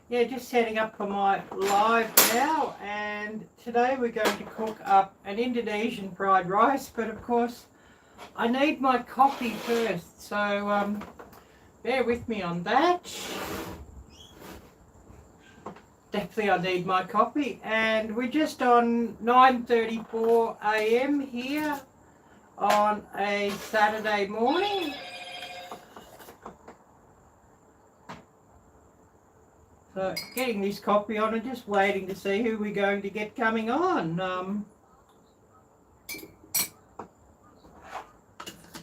yeah, just setting up for my live now, and today we're going to cook up an Indonesian fried rice, but of course I need my coffee first, so bear with me on that. Definitely I need my coffee, and we're just on 9:34 a.m. here on a Saturday morning. So getting this coffee on and just waiting to see who we're going to get coming on.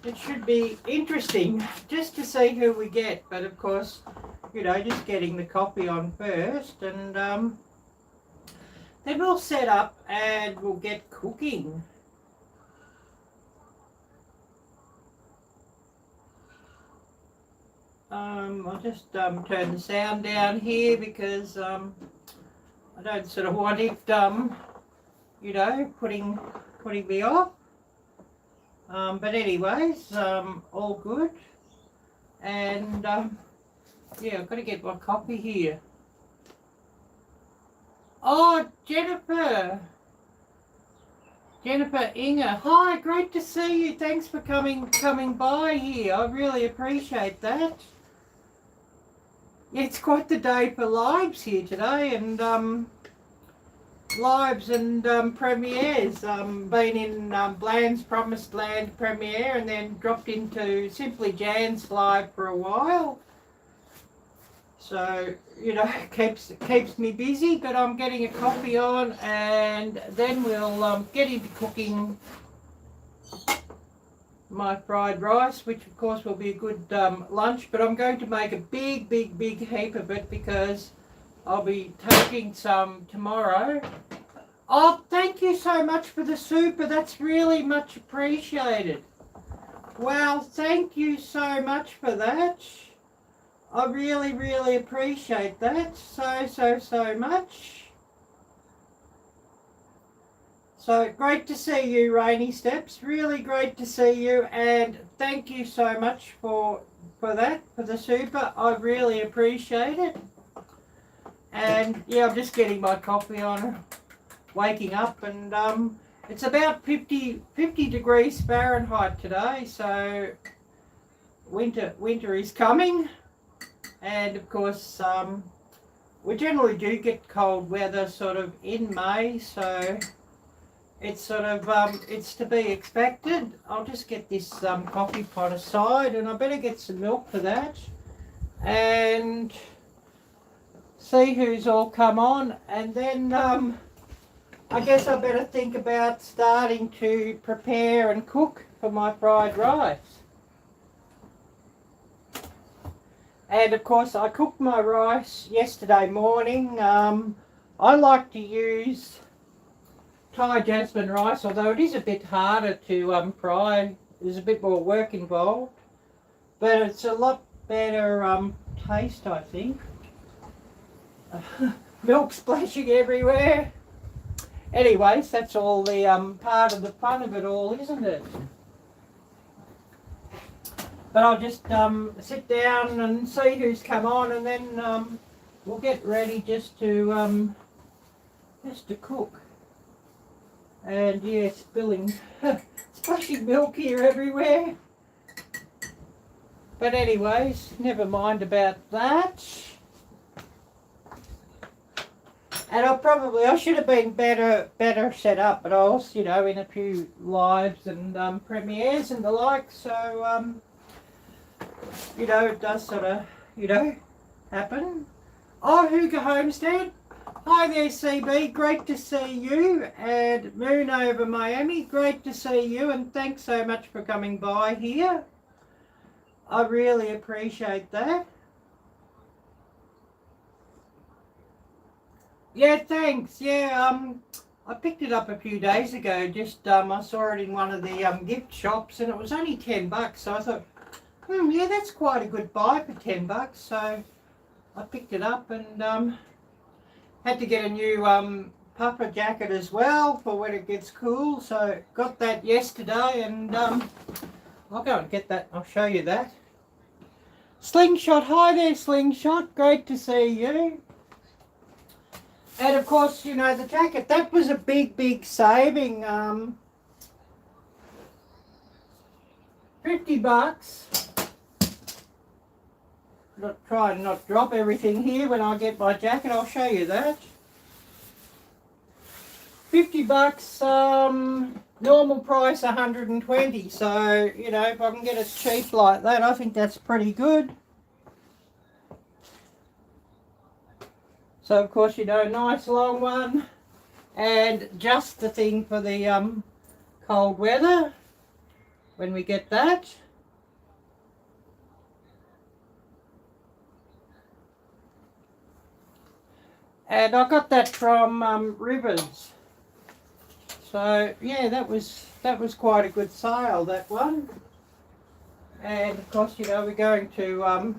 It should be interesting just to see who we get, but of course, you know, just getting the coffee on first, and then we'll set up and we'll get cooking. I'll just turn the sound down here because I don't sort of want it, you know, putting me off. But anyways, all good. And yeah, I've got to get my coffee here. Oh, Jennifer Inga, hi, great to see you. Thanks for coming by here. I really appreciate that. Yeah, it's quite the day for lives here today, and lives and premieres. Been in Bland's Promised Land premiere, and then dropped into Simply Jan's live for a while. So, you know, keeps me busy, but I'm getting a coffee on, and then we'll get into cooking my fried rice, which of course will be a good lunch, but I'm going to make a big heap of it because I'll be taking some tomorrow. Oh, thank you so much for the super. That's really much appreciated. Well, thank you so much for that. I really appreciate that so much. So great to see you, Rainy Steps. Really great to see you, and thank you so much for that, for the super. I really appreciate it. And yeah, I'm just getting my coffee on, waking up, and it's about 50 degrees Fahrenheit today, so winter is coming. And of course, we generally do get cold weather sort of in May, so it's sort of it's to be expected. I'll just get this coffee pot aside, and I better get some milk for that, and see who's all come on, and then I guess I better think about starting to prepare and cook for my fried rice. And of course I cooked my rice yesterday morning. I like to use Thai jasmine rice, although it is a bit harder to fry. There's a bit more work involved, but it's a lot better taste, I think. Milk splashing everywhere. Anyways, that's all the part of the fun of it all, isn't it? But I'll just sit down and see who's come on, and then we'll get ready just to cook. And yeah, splashing milk here everywhere. But anyways, never mind about that. And I should have been better set up, but I was, you know, in a few lives and premieres and the like, so you know, it does sort of, you know, happen. Oh, Hooga Homestead. Hi there, CB. Great to see you. And Moon over Miami. Great to see you. And thanks so much for coming by here. I really appreciate that. Yeah, thanks. Yeah, I picked it up a few days ago. Just I saw it in one of the gift shops, and it was only $10. So I thought, yeah, that's quite a good buy for $10. So I picked it up, and had to get a new puffer jacket as well for when it gets cool. So got that yesterday, and I'll go and get that. I'll show you that. Slingshot, hi there, Slingshot. Great to see you. And of course, you know, the jacket, that was a big saving. $50. Try and not drop everything here when I get my jacket. I'll show you that. $50. Normal price 120. So you know, if I can get it cheap like that, I think that's pretty good. So of course, you know, nice long one, and just the thing for the cold weather when we get that. And I got that from Rivers. So yeah, that was quite a good sale, that one. And of course, you know, we're going to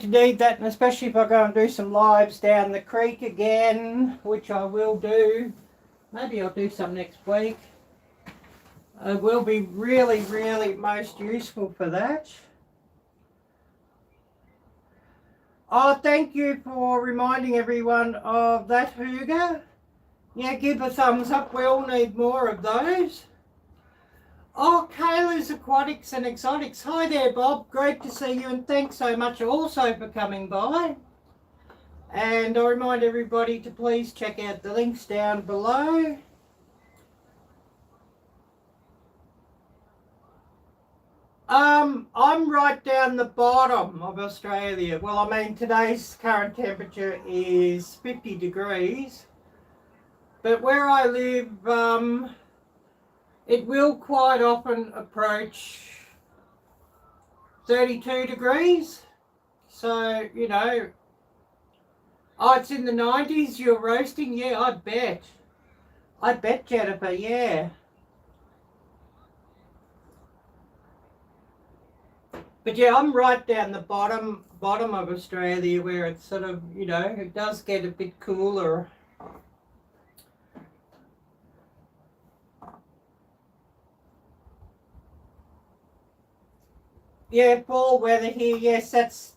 need that, and especially if I go and do some lives down the creek again, which I will do. Maybe I'll do some next week. It will be really most useful for that. Oh, thank you for reminding everyone of that, Hugo. Yeah, give a thumbs up. We all need more of those. Oh, Kayla's Aquatics and Exotics. Hi there, Bob. Great to see you, and thanks so much also for coming by. And I remind everybody to please check out the links down below. I'm right down the bottom of Australia. Well, I mean, today's current temperature is 50 degrees. But where I live, it will quite often approach 32 degrees. So, you know, oh, it's in the 90s, you're roasting? Yeah, I bet. I bet, Jennifer, yeah. But yeah, I'm right down the bottom of Australia where it's sort of, you know, it does get a bit cooler. Yeah, fall weather here. Yes,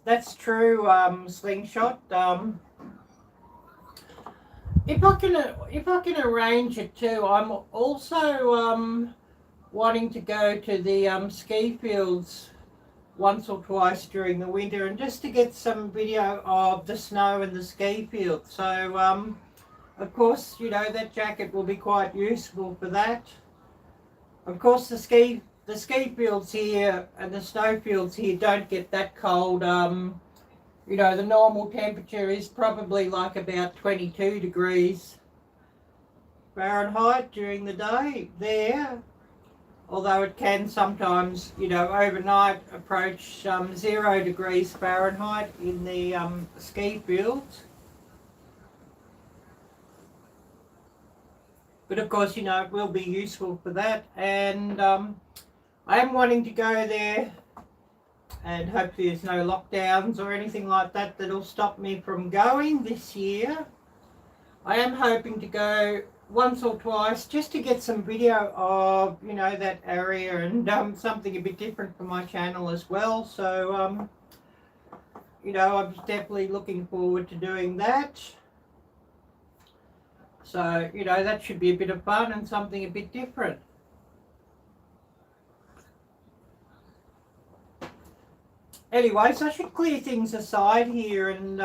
that's true, Slingshot. If I can arrange it too, I'm also wanting to go to the ski fields once or twice during the winter, and just to get some video of the snow and the ski field. So of course, you know, that jacket will be quite useful for that. Of course, the ski fields here and the snow fields here don't get that cold. You know, the normal temperature is probably like about 22 degrees Fahrenheit during the day there. Although it can sometimes, you know, overnight approach 0 degrees Fahrenheit in the ski fields. But of course, you know, it will be useful for that. And I am wanting to go there, and hopefully there's no lockdowns or anything like that that'll stop me from going this year. I am hoping to go once or twice just to get some video of, you know, that area, and something a bit different for my channel as well. So you know, I'm definitely looking forward to doing that. So, you know, that should be a bit of fun and something a bit different. Anyway, so I should clear things aside here and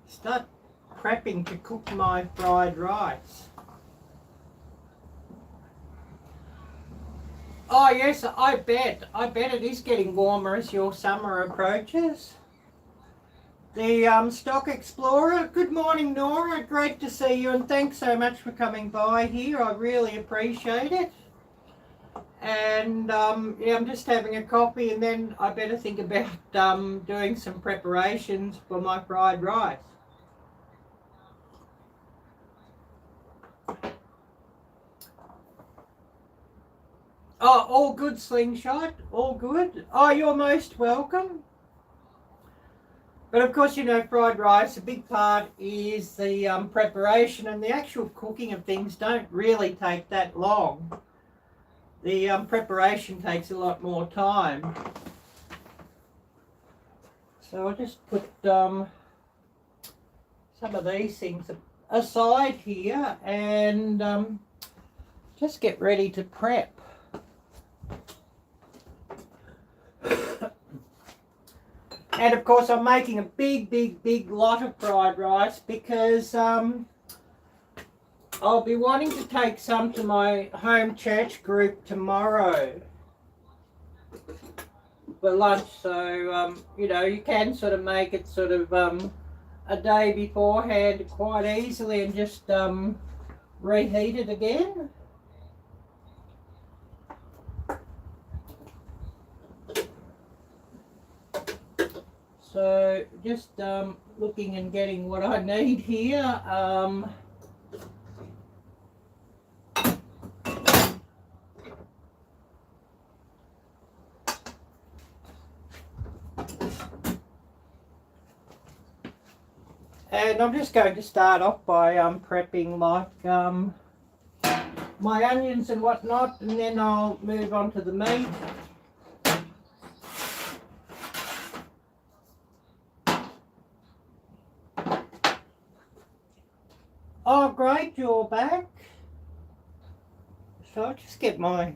start prepping to cook my fried rice. Oh yes, I bet it is getting warmer as your summer approaches. The Stock Explorer. Good morning, Nora. Great to see you, and thanks so much for coming by here. I really appreciate it. And yeah, I'm just having a coffee, and then I better think about doing some preparations for my fried rice. Oh, all good, Slingshot. All good. Oh, you're most welcome. But of course, you know, fried rice, a big part is the preparation, and the actual cooking of things don't really take that long. The preparation takes a lot more time. So I'll just put some of these things aside here and just get ready to prep. And of course I'm making a big lot of fried rice because I'll be wanting to take some to my home church group tomorrow for lunch. So, you know, you can sort of make it sort of a day beforehand quite easily and just reheat it again. So just looking and getting what I need here. And I'm just going to start off by prepping like my onions and whatnot, and then I'll move on to the meat. Oh great, you're back. So I'll just get my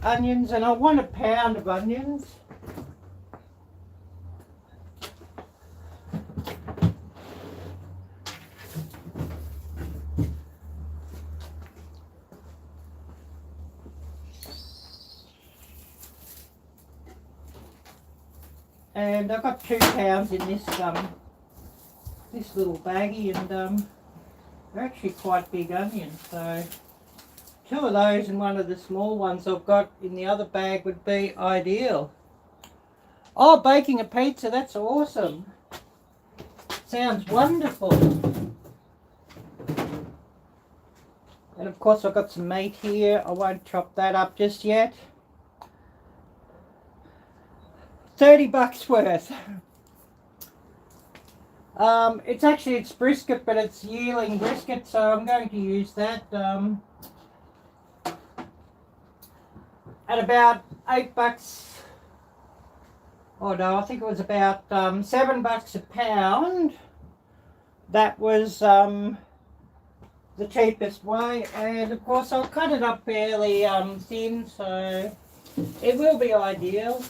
onions, and I want a pound of onions. And I've got 2 pounds in this this little baggie, and they're actually quite big onions. So 2 of those and 1 of the small ones I've got in the other bag would be ideal. Oh, baking a pizza, that's awesome. Sounds wonderful. And of course I've got some meat here. I won't chop that up just yet. $30 worth. It's brisket, but it's yearling brisket, so I'm going to use that at about $8. Oh no, I think it was about $7 a pound. That was the cheapest way, and of course I'll cut it up fairly thin, so it will be ideal.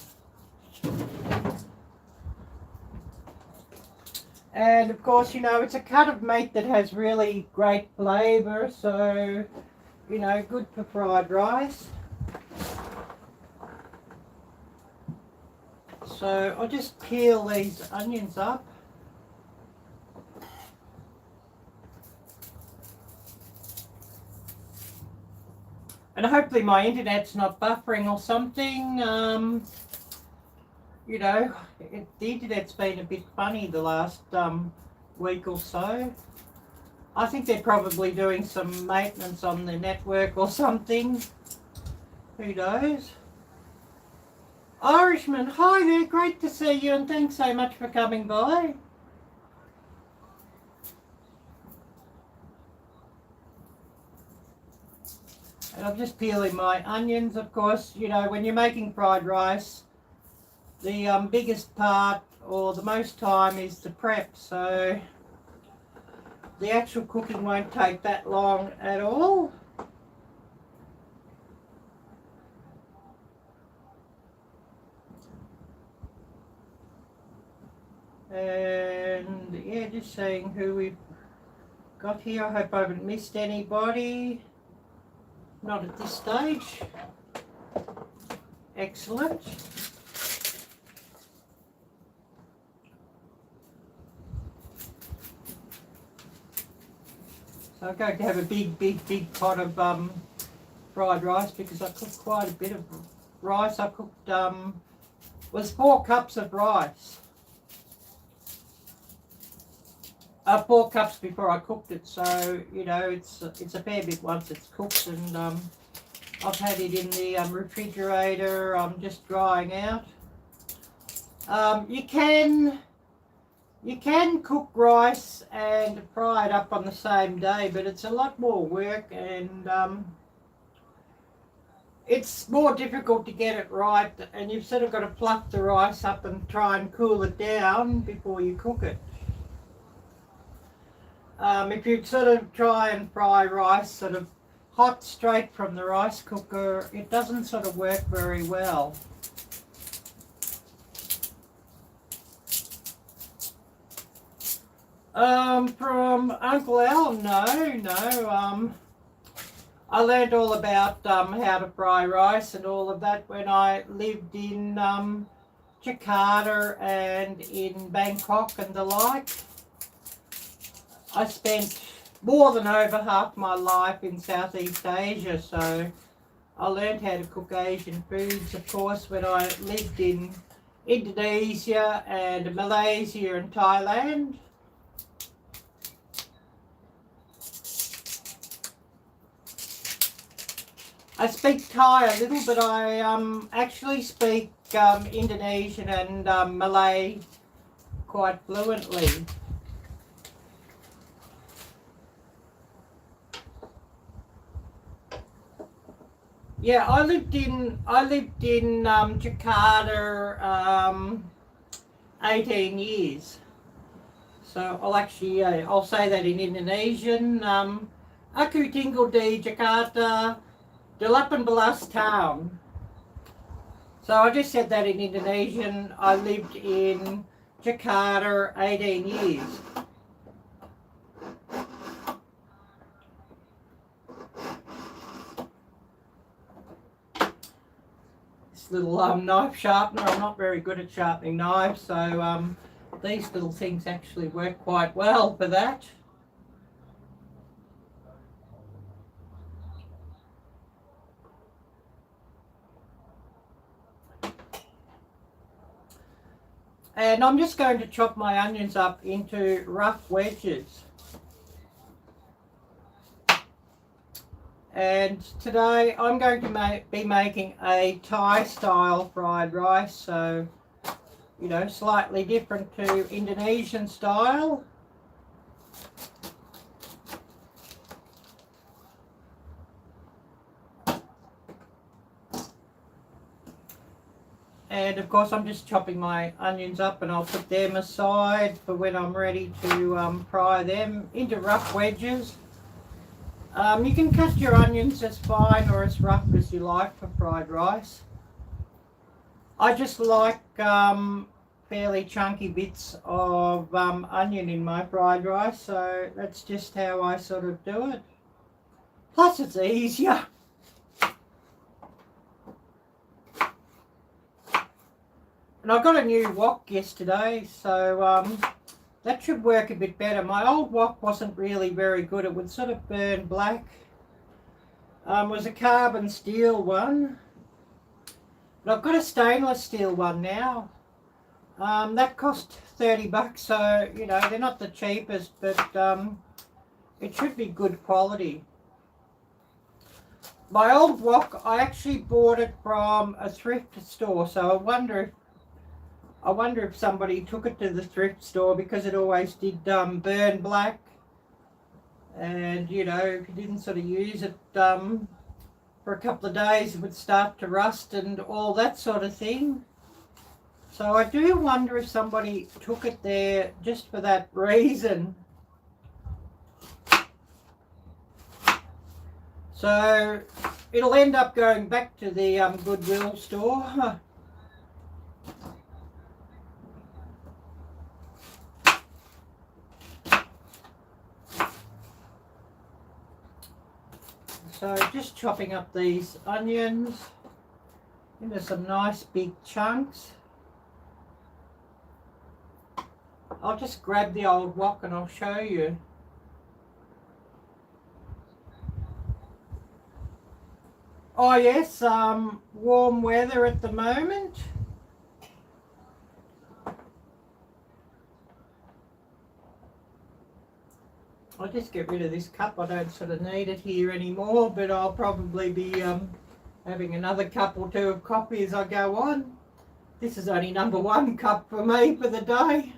And of course, you know, it's a cut of meat that has really great flavour, so, you know, good for fried rice. So I'll just peel these onions up. And hopefully my internet's not buffering or something. You know, the internet's been a bit funny the last week or so. I think they're probably doing some maintenance on the network or something. Who knows? Irishman, hi there, great to see you, and thanks so much for coming by. And I'm just peeling my onions. Of course, you know, when you're making fried rice, the biggest part or the most time is the prep, so the actual cooking won't take that long at all. And yeah, just seeing who we've got here. I hope I haven't missed anybody. Not at this stage. Excellent. So I'm going to have a big pot of fried rice because I cooked quite a bit of rice. I cooked was 4 cups of rice. 4 cups before I cooked it, so you know it's a fair bit once it's cooked, and I've had it in the refrigerator. I'm just drying out. You can cook rice and fry it up on the same day, but it's a lot more work, and it's more difficult to get it right, and you've sort of got to pluck the rice up and try and cool it down before you cook it. If you sort of try and fry rice sort of hot straight from the rice cooker, it doesn't sort of work very well. From Uncle Al, no. I learned all about how to fry rice and all of that when I lived in Jakarta and in Bangkok and the like. I spent more than over half my life in Southeast Asia, so I learned how to cook Asian foods, of course, when I lived in Indonesia and Malaysia and Thailand. I speak Thai a little, but I actually speak Indonesian and Malay quite fluently. Yeah, I lived in Jakarta 18 years. So I'll say that in Indonesian. Aku tinggal di Jakarta 18 tahun. So I just said that in Indonesian. I lived in Jakarta 18 years. This little knife sharpener, I'm not very good at sharpening knives, so these little things actually work quite well for that. And I'm just going to chop my onions up into rough wedges. And today I'm going to be making a Thai style fried rice, so, you know, slightly different to Indonesian style. And of course I'm just chopping my onions up, and I'll put them aside for when I'm ready to fry them into rough wedges. You can cut your onions as fine or as rough as you like for fried rice. I just like fairly chunky bits of onion in my fried rice, so that's just how I sort of do it. Plus it's easier. And I got a new wok yesterday, so that should work a bit better. My old wok wasn't really very good. It would sort of burn black. It was a carbon steel one. But I've got a stainless steel one now. That cost 30 bucks, so, you know, they're not the cheapest, but it should be good quality. My old wok, I actually bought it from a thrift store, so I wonder if somebody took it to the thrift store, because it always did burn black, and, you know, if you didn't sort of use it for a couple of days, it would start to rust and all that sort of thing. So I do wonder if somebody took it there just for that reason. So it'll end up going back to the Goodwill store. So just chopping up these onions into some nice big chunks. I'll just grab the old wok and I'll show you. Oh yes, warm weather at the moment. I'll just get rid of this cup. I don't sort of need it here anymore, but I'll probably be having another cup or two of coffee as I go on. This is only number 1 cup for me for the day.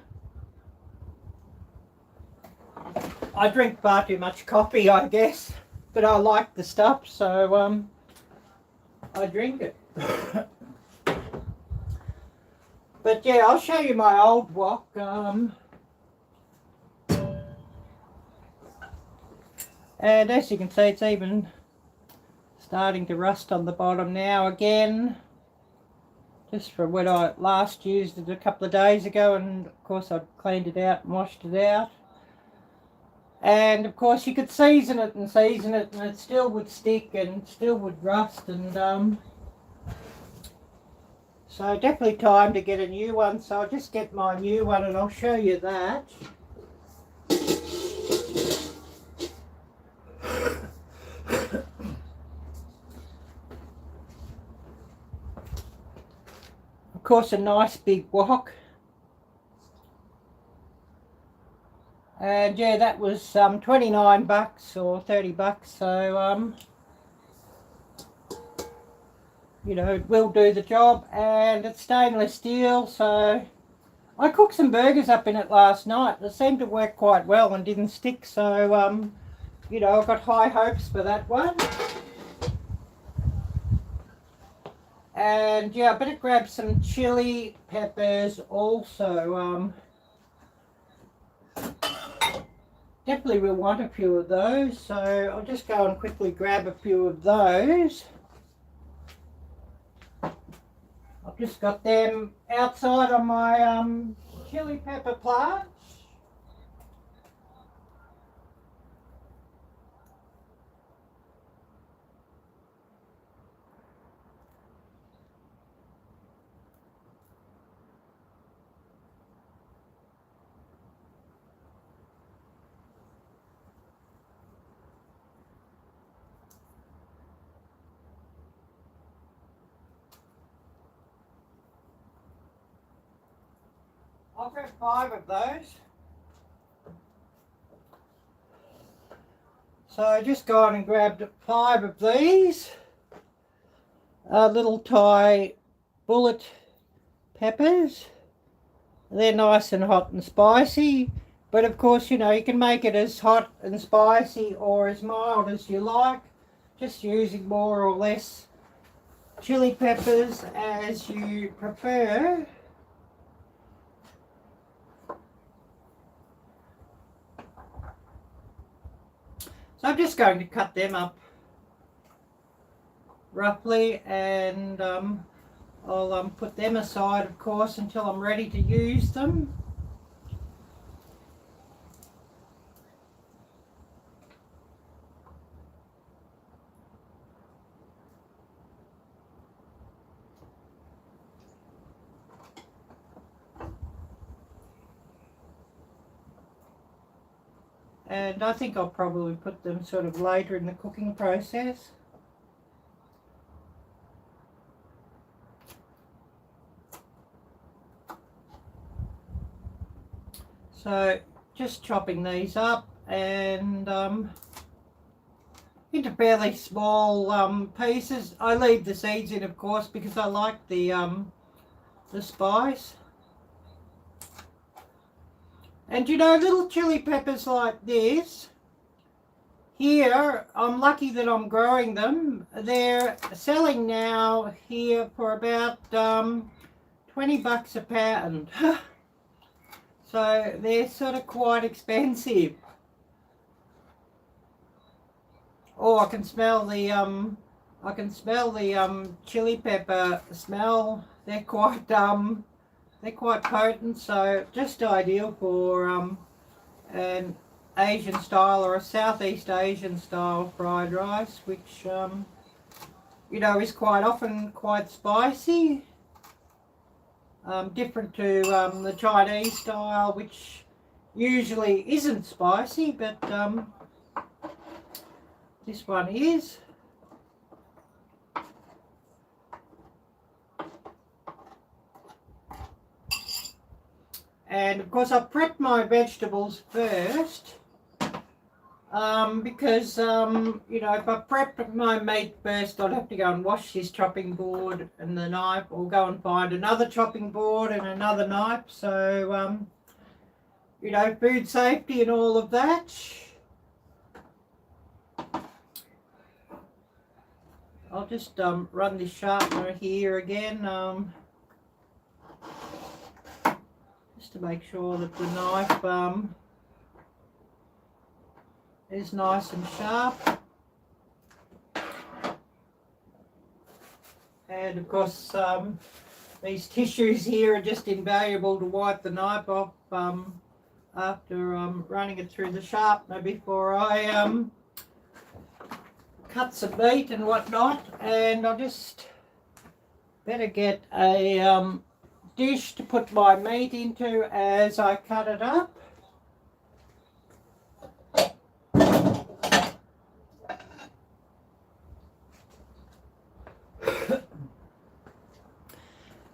I drink far too much coffee, I guess, but I like the stuff, so I drink it. But yeah, I'll show you my old wok. And as you can see, it's even starting to rust on the bottom now again. Just from when I last used it a couple of days ago, and of course I'd cleaned it out and washed it out. And of course you could season it and it still would stick and still would rust, and so definitely time to get a new one. So I'll just get my new one and I'll show you that. Of course, a nice big wok. And yeah, that was $29 or $30, so you know, it will do the job, and it's stainless steel. So I cooked some burgers up in it last night. It seemed to work quite well and didn't stick, so you know, I've got high hopes for that one. And yeah, I better grab some chili peppers also. Definitely will want a few of those, so I'll just go and quickly grab a few of those. I've just got them outside on my chili pepper plants. I'll grab 5 of those. So I just gone and grabbed 5 of these little Thai bullet peppers. They're nice and hot and spicy, but of course, you know, you can make it as hot and spicy or as mild as you like, just using more or less chili peppers as you prefer. So I'm just going to cut them up roughly, and I'll put them aside, of course, until I'm ready to use them. And I think I'll probably put them sort of later in the cooking process. So just chopping these up and into fairly small pieces. I leave the seeds in, of course, because I like the spice. And you know, little chili peppers like this, here, I'm lucky that I'm growing them. They're selling now here for about $20 a pound. So they're sort of quite expensive. Oh, I can smell the chili pepper smell. They're quite potent, so just ideal for an Asian style or a Southeast Asian style fried rice, which you know, is quite often quite spicy. Different to the Chinese style, which usually isn't spicy, but this one is. And of course, I prep my vegetables first because you know, if I prep my meat first, I'd have to go and wash this chopping board and the knife, or go and find another chopping board and another knife. So you know, food safety and all of that. I'll just run this sharpener here again, just to make sure that the knife is nice and sharp. And of course, these tissues here are just invaluable to wipe the knife off after running it through the sharpener before I cut some meat and whatnot. And I'll just better get a dish to put my meat into as I cut it up.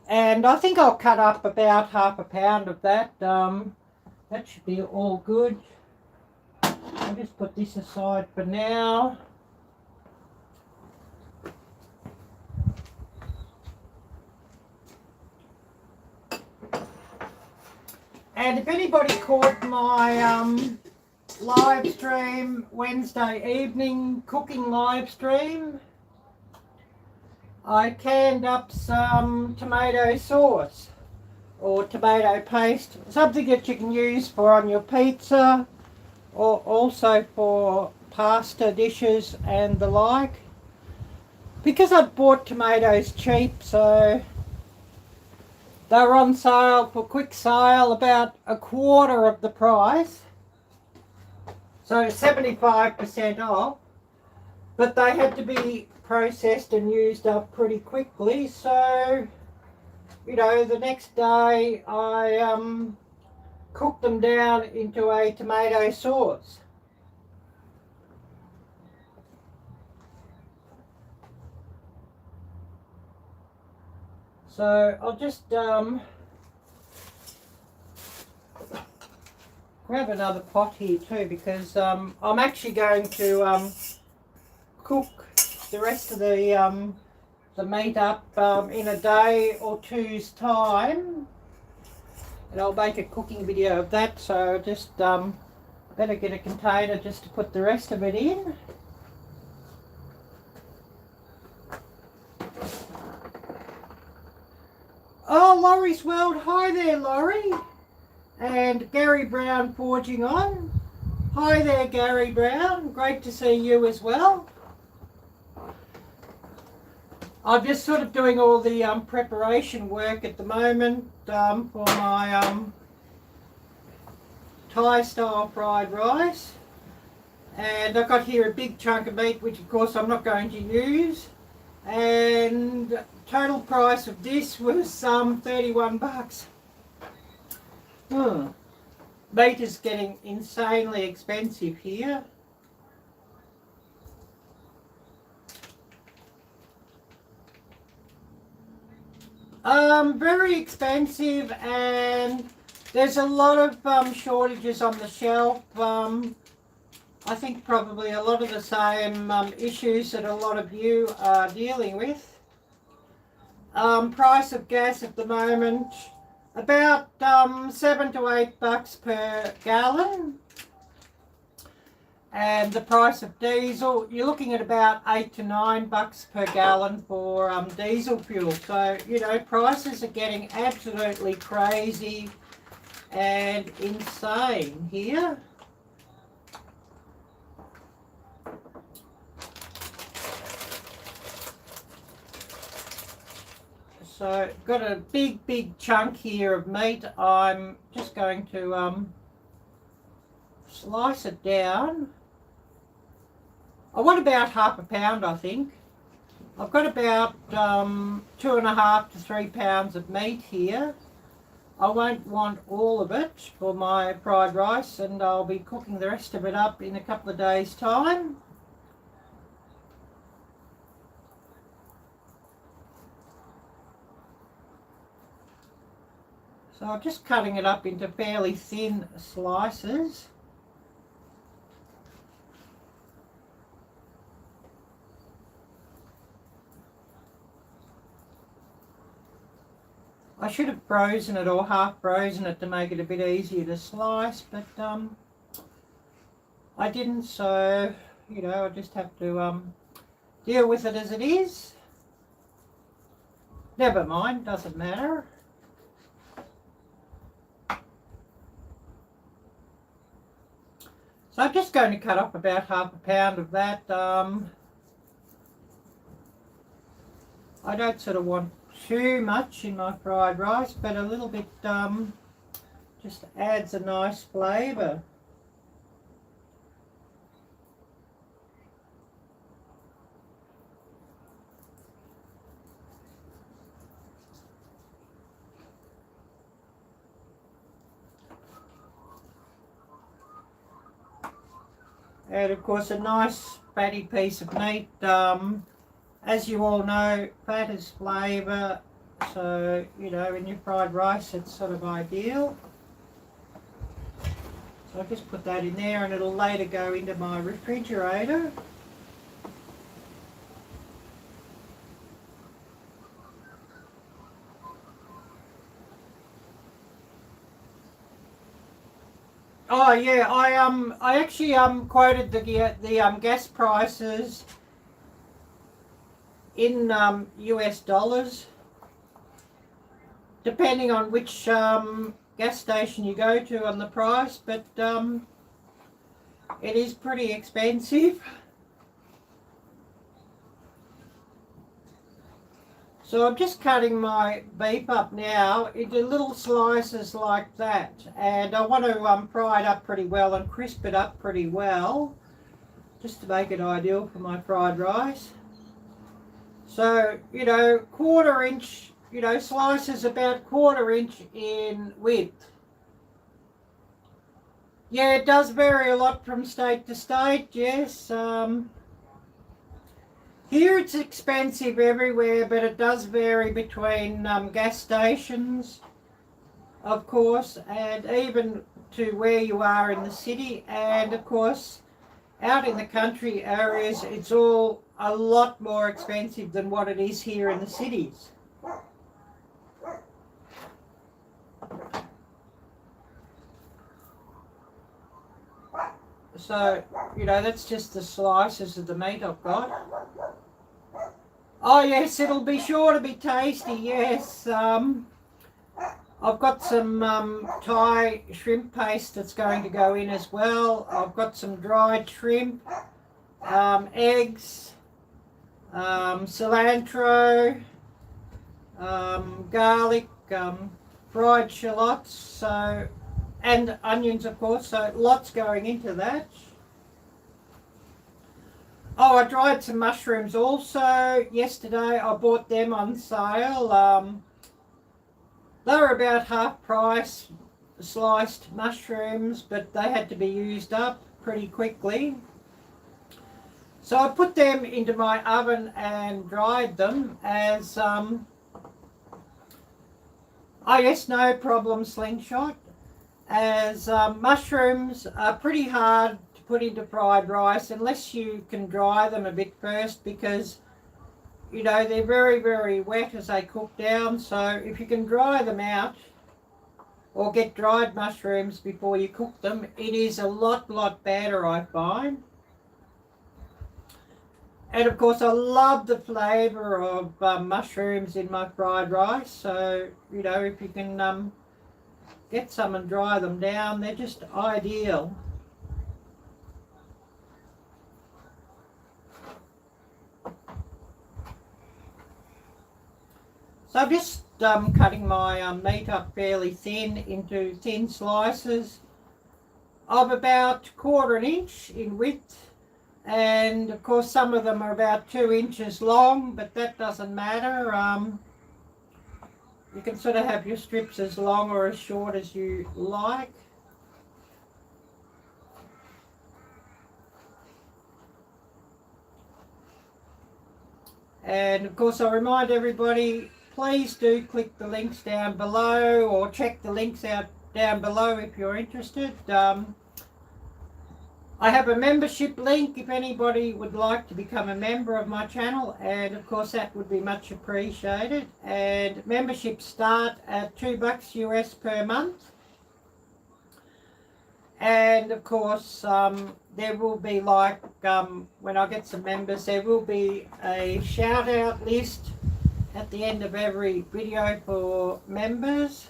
And I think I'll cut up about half a pound of that. That should be all good. I'll just put this aside for now. And if anybody caught my live stream, Wednesday evening cooking live stream, I canned up some tomato sauce or tomato paste, something that you can use for on your pizza or also for pasta dishes and the like. Because I bought tomatoes cheap, so they were on sale for quick sale, about a quarter of the price, so 75% off, but they had to be processed and used up pretty quickly. So, you know, the next day I cooked them down into a tomato sauce. So I'll just grab another pot here too, because I'm actually going to cook the rest of the meat up in a day or two's time, and I'll make a cooking video of that. So just better get a container just to put the rest of it in. Oh, Laurie's World, hi there Laurie, and Gary Brown forging on. Hi there Gary Brown, great to see you as well. I'm just sort of doing all the preparation work at the moment for my Thai style fried rice. And I've got here a big chunk of meat, which of course I'm not going to use. And total price of this was $31. Meat is getting insanely expensive here. Very expensive, and there's a lot of shortages on the shelf. I think probably a lot of the same issues that a lot of you are dealing with. Price of gas at the moment, about $7 to $8 per gallon. And the price of diesel, you're looking at about $8 to $9 per gallon for diesel fuel. So, you know, prices are getting absolutely crazy and insane here. So, got a big chunk here of meat. I'm just going to slice it down. I want about half a pound, I think. I've got about 2.5 to 3 pounds of meat here. I won't want all of it for my fried rice, and I'll be cooking the rest of it up in a couple of days' time. So I'm just cutting it up into fairly thin slices. I should have frozen it or half frozen it to make it a bit easier to slice, but I didn't, so you know, I just have to deal with it as it is. Never mind, doesn't matter. So I'm just going to cut up about half a pound of that. I don't sort of want too much in my fried rice, but a little bit just adds a nice flavour. And of course a nice fatty piece of meat. As you all know, fat is flavour, so you know in your fried rice it's sort of ideal. So I'll just put that in there and it'll later go into my refrigerator. Oh yeah, I actually quoted the gas prices in US dollars, depending on which gas station you go to on the price, but it is pretty expensive. So I'm just cutting my beef up now into little slices like that, and I want to fry it up pretty well and crisp it up pretty well, just to make it ideal for my fried rice. So, you know, 1/4 inch, you know, slices about 1/4 inch in width. Yeah, it does vary a lot from state to state, yes. Here it's expensive everywhere, but it does vary between gas stations, of course, and even to where you are in the city. And of course, out in the country areas, it's all a lot more expensive than what it is here in the cities. So, you know, that's just the slices of the meat I've got. Oh yes, it'll be sure to be tasty, yes. I've got some Thai shrimp paste that's going to go in as well. I've got some dried shrimp, eggs, cilantro, garlic, fried shallots, so, and onions of course, so lots going into that. Oh, I dried some mushrooms also yesterday. I bought them on sale. They were about half price, sliced mushrooms, but they had to be used up pretty quickly. So I put them into my oven and dried them as, oh yes, no problem, slingshot, as mushrooms are pretty hard to put into fried rice unless you can dry them a bit first, because you know they're very, very wet as they cook down. So if you can dry them out or get dried mushrooms before you cook them, it is a lot better, I find. And of course I love the flavour of mushrooms in my fried rice, so you know if you can get some and dry them down, they're just ideal. So I'm just cutting my meat up fairly thin into thin slices of about 1/4 inch in width, and of course some of them are about 2 inches long, but that doesn't matter. You can sort of have your strips as long or as short as you like. And of course I remind everybody, please do click the links down below or check the links out down below if you're interested. I have a membership link if anybody would like to become a member of my channel, and of course that would be much appreciated. And memberships start at $2 US per month. And of course there will be like when I get some members, there will be a shout out list at the end of every video for members.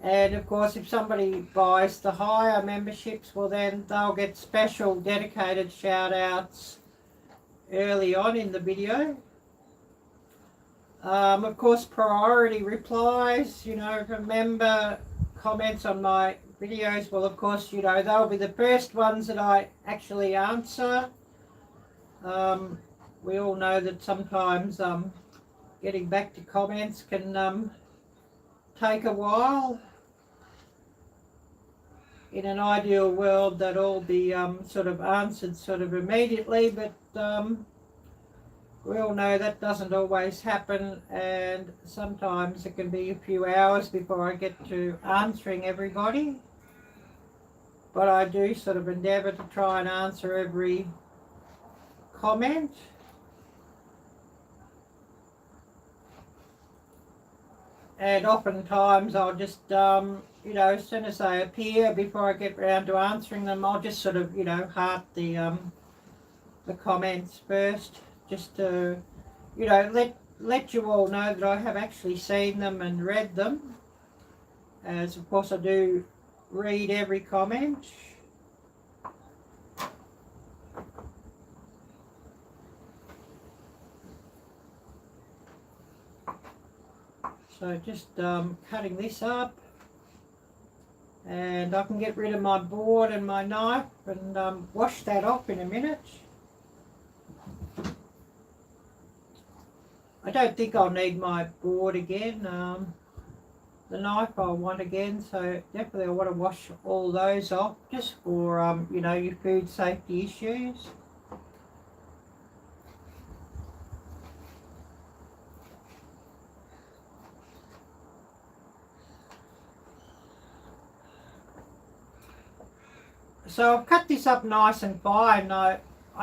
And of course, if somebody buys the higher memberships, well then they'll get special dedicated shout outs early on in the video. Of course, priority replies, you know, remember comments on my videos, well of course, you know, they'll be the first ones that I actually answer. We all know that sometimes getting back to comments can take a while. In an ideal world, that all be sort of answered sort of immediately, but we all know that doesn't always happen, and sometimes it can be a few hours before I get to answering everybody. But I do sort of endeavour to try and answer every comment. And oftentimes I'll just, you know, as soon as they appear, before I get round to answering them, I'll just sort of, you know, heart the comments first, just to, you know, let you all know that I have actually seen them and read them. As of course I do read every comment. So just cutting this up, and I can get rid of my board and my knife and wash that off in a minute. I don't think I'll need my board again. The knife I'll want again, so definitely I want to wash all those off just for you know, your food safety issues. So I've cut this up nice and fine. I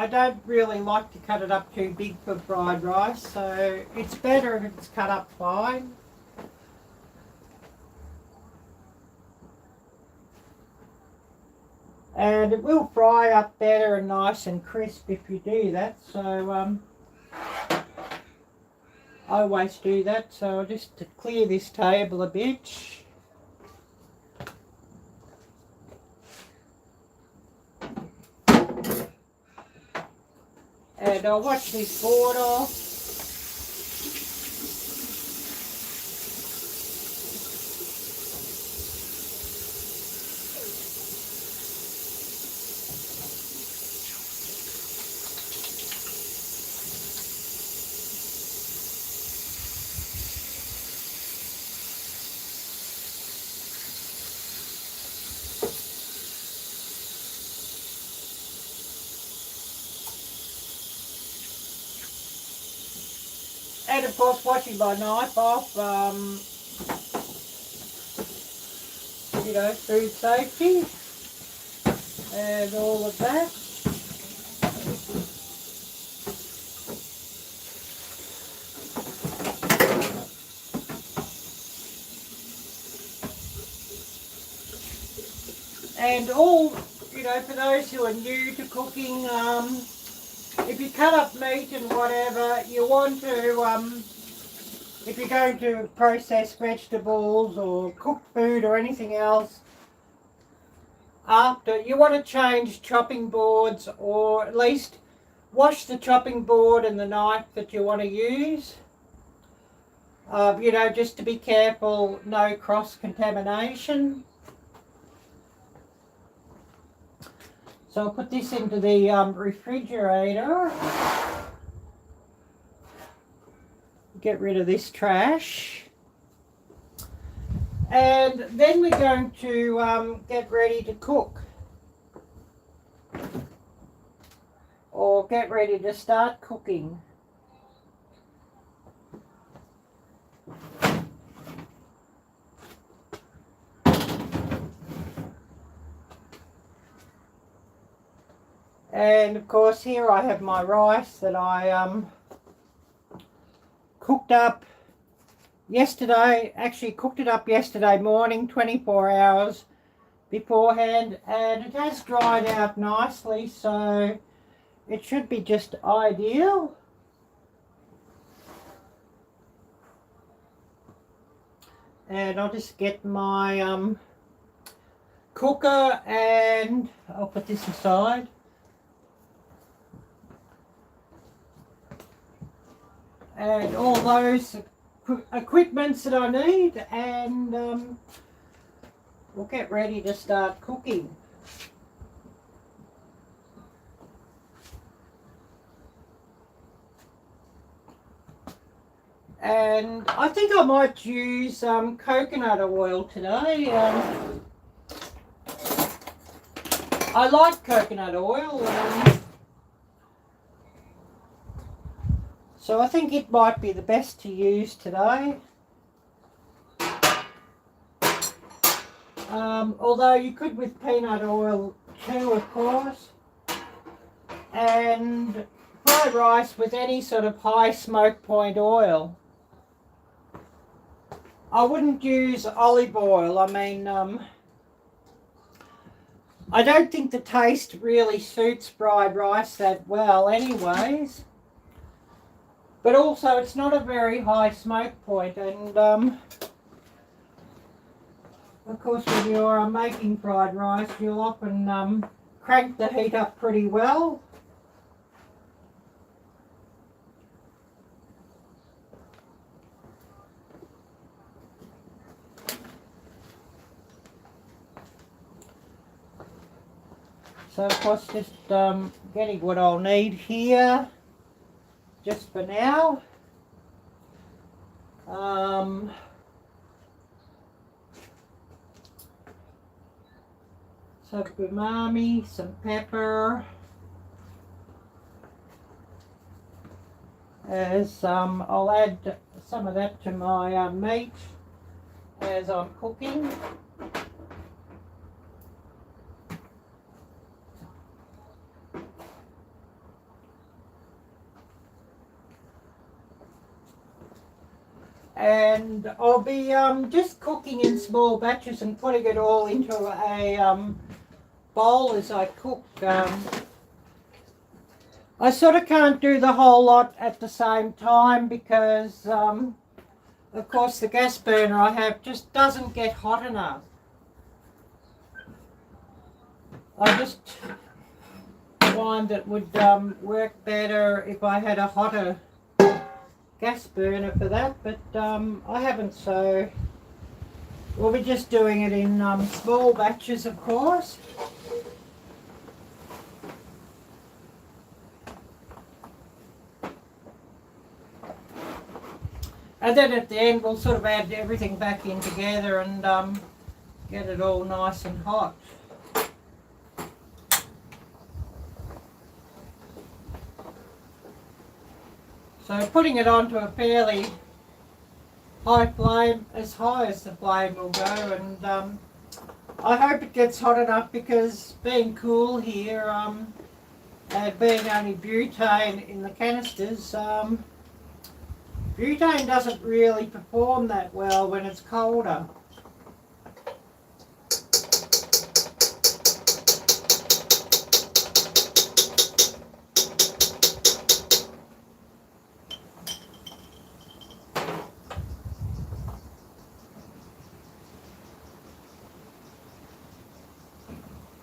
don't really like to cut it up too big for fried rice, so it's better if it's cut up fine. And it will fry up better and nice and crisp if you do that, so I always do that. So just to clear this table a bit. And I'll wash this board off. And of course, washing my knife off, you know, food safety and all of that. And all, you know, for those who are new to cooking, if you cut up meat and whatever, you want to, if you're going to process vegetables or cook food or anything else, after, you want to change chopping boards, or at least wash the chopping board and the knife that you want to use. You know, just to be careful, no cross-contamination. So I'll put this into the refrigerator. Get rid of this trash. And then we're going to get ready to cook. Or get ready to start cooking. And of course here I have my rice that I cooked up yesterday, actually cooked it up yesterday morning, 24 hours beforehand, and it has dried out nicely, so it should be just ideal. And I'll just get my cooker and I'll put this aside. And all those equipments that I need, and we'll get ready to start cooking. And I think I might use coconut oil today. I like coconut oil. So I think it might be the best to use today. Although you could with peanut oil too, of course. And fried rice with any sort of high smoke point oil. I wouldn't use olive oil. I mean, I don't think the taste really suits fried rice that well anyways. But also, it's not a very high smoke point, and of course, when you're making fried rice, you'll often crank the heat up pretty well. So, of course, just getting what I'll need here. Just for now, some umami, some pepper, as I'll add some of that to my meat as I'm cooking. And I'll be just cooking in small batches and putting it all into a bowl as I cook. I sort of can't do the whole lot at the same time because, of course, the gas burner I have just doesn't get hot enough. I just find it would work better if I had a hotter gas burner for that, but I haven't, so we'll be just doing it in small batches, of course. And then at the end we'll sort of add everything back in together and get it all nice and hot. So putting it onto a fairly high flame, as high as the flame will go, and I hope it gets hot enough because being cool here and being only butane in the canisters, butane doesn't really perform that well when it's colder.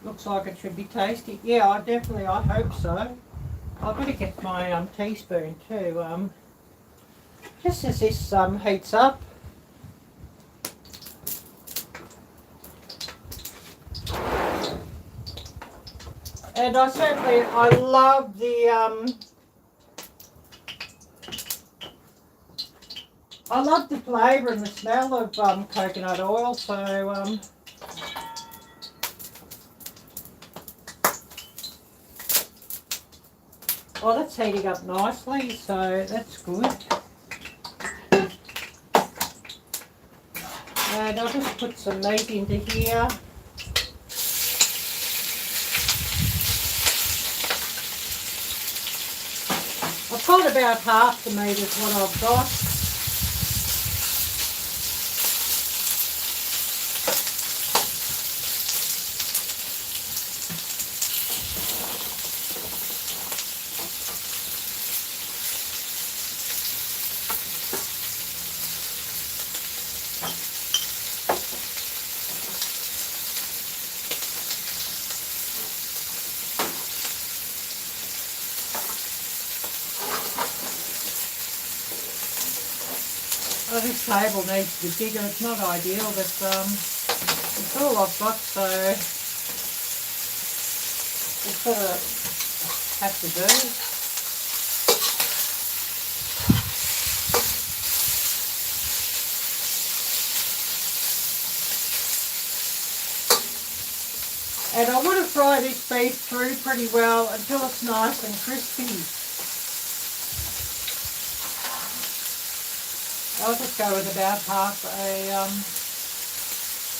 Looks like it should be tasty. Yeah, I hope so. I've got to get my teaspoon too. Just as this heats up. And I love the flavour and the smell of coconut oil. So oh, that's heating up nicely, so that's good. And I'll just put some meat into here. I've got about half the meat is what I've got. this table needs to be bigger. It's not ideal, but it's all I've got, so it's sort of have to do. And I want to fry this beef through pretty well until it's nice and crispy. I'll just go with about half a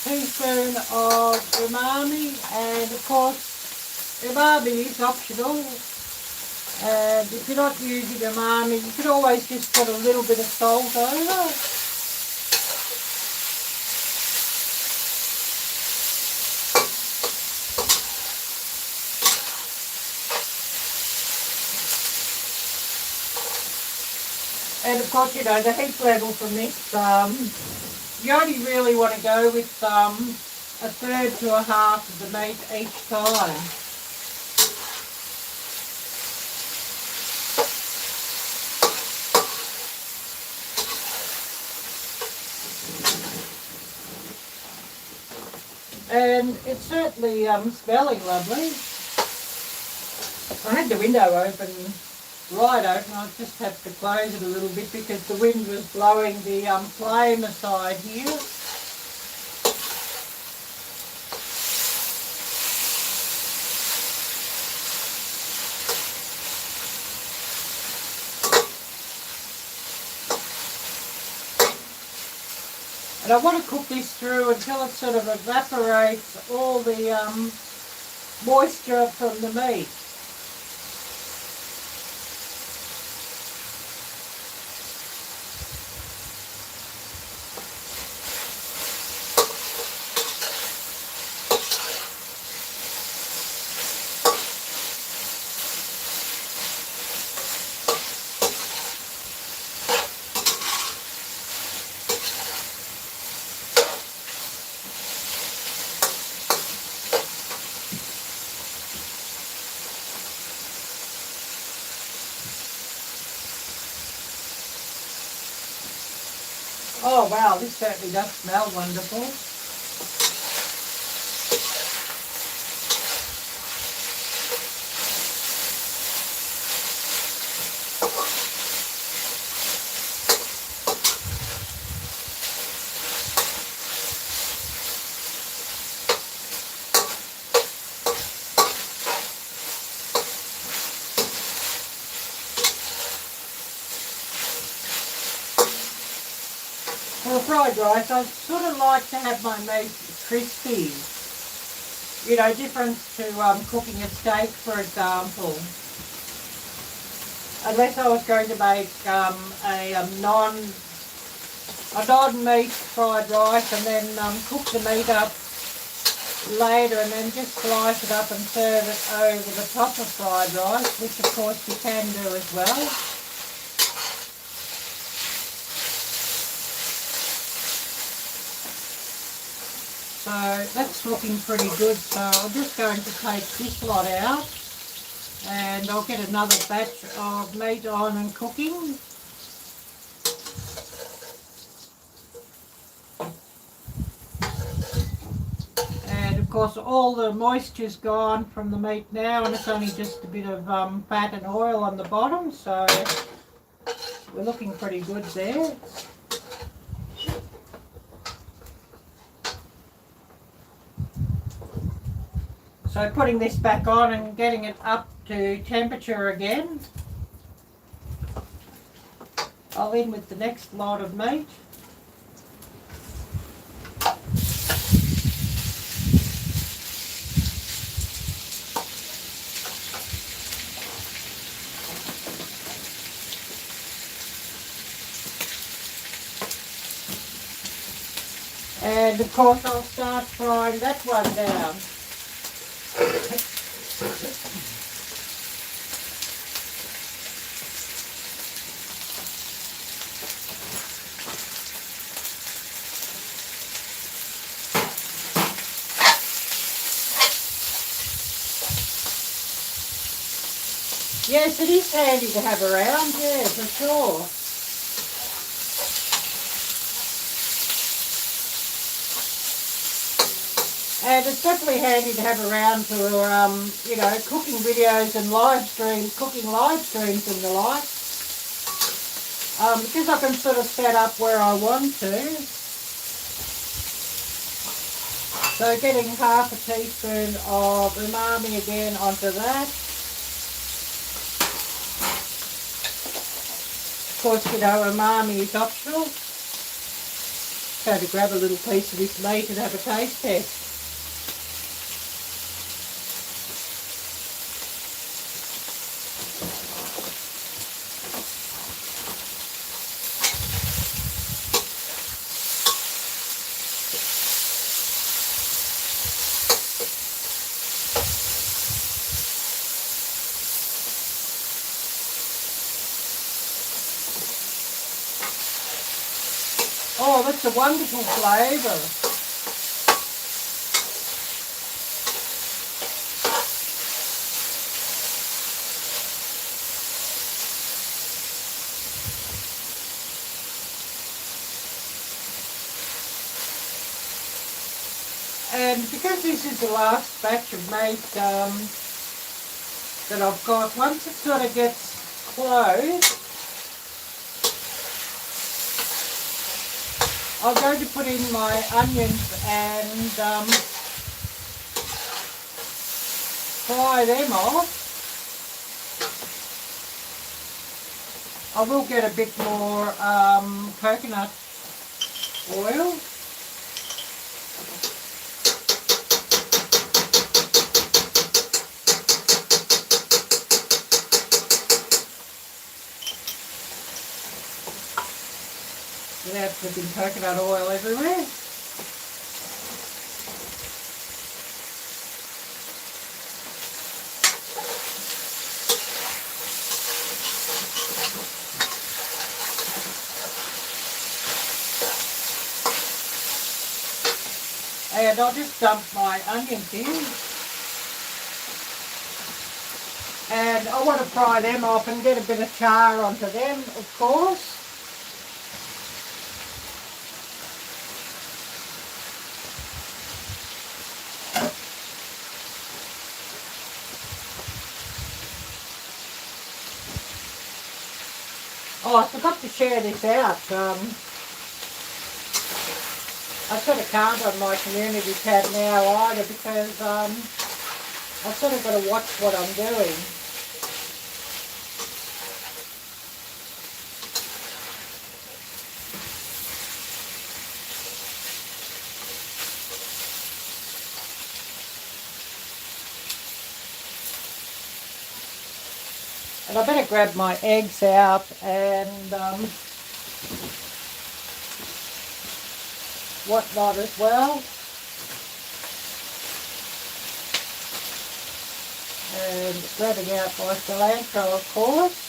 teaspoon of umami, and of course umami is optional, and if you're not using umami you can always just put a little bit of salt over. And of course, you know, the heat level from this, you only really want to go with a third to a half of the meat each time. And it's certainly smelling lovely. I had the window open, right open. I just have to close it a little bit because the wind was blowing the flame aside here. And I want to cook this through until it sort of evaporates all the moisture from the meat. Oh wow, this certainly does smell wonderful. For fried rice, I sort of like to have my meat crispy. You know, different to cooking a steak, for example. Unless I was going to make a non-meat fried rice and then cook the meat up later and then just slice it up and serve it over the top of fried rice, which of course you can do as well. So that's looking pretty good, so I'm just going to take this lot out and I'll get another batch of meat on and cooking. And of course all the moisture's gone from the meat now and it's only just a bit of fat and oil on the bottom, so we're looking pretty good there. So putting this back on and getting it up to temperature again. I'll in with the next lot of meat. And of course I'll start frying that one down. Yes, it is handy to have around, yeah, for sure. And it's definitely handy to have around for, you know, cooking videos and live streams, cooking live streams and the like. Because I can sort of set up where I want to. So getting half a teaspoon of umami again onto that. Of course, you know, umami is optional. So to grab a little piece of this meat and have a taste test. Oh, that's a wonderful flavour. And because this is the last batch of meat that I've got, once it sort of gets closed, I'm going to put in my onions and fry them off. I will get a bit more coconut oil. Without putting coconut oil everywhere. And I'll just dump my onions in. And I want to fry them off and get a bit of char onto them, of course. Oh, I forgot to share this out. I sort of can't on my community tab now either because I've sort of got to watch what I'm doing. And I better grab my eggs out and whatnot as well. And grabbing out my cilantro, of course.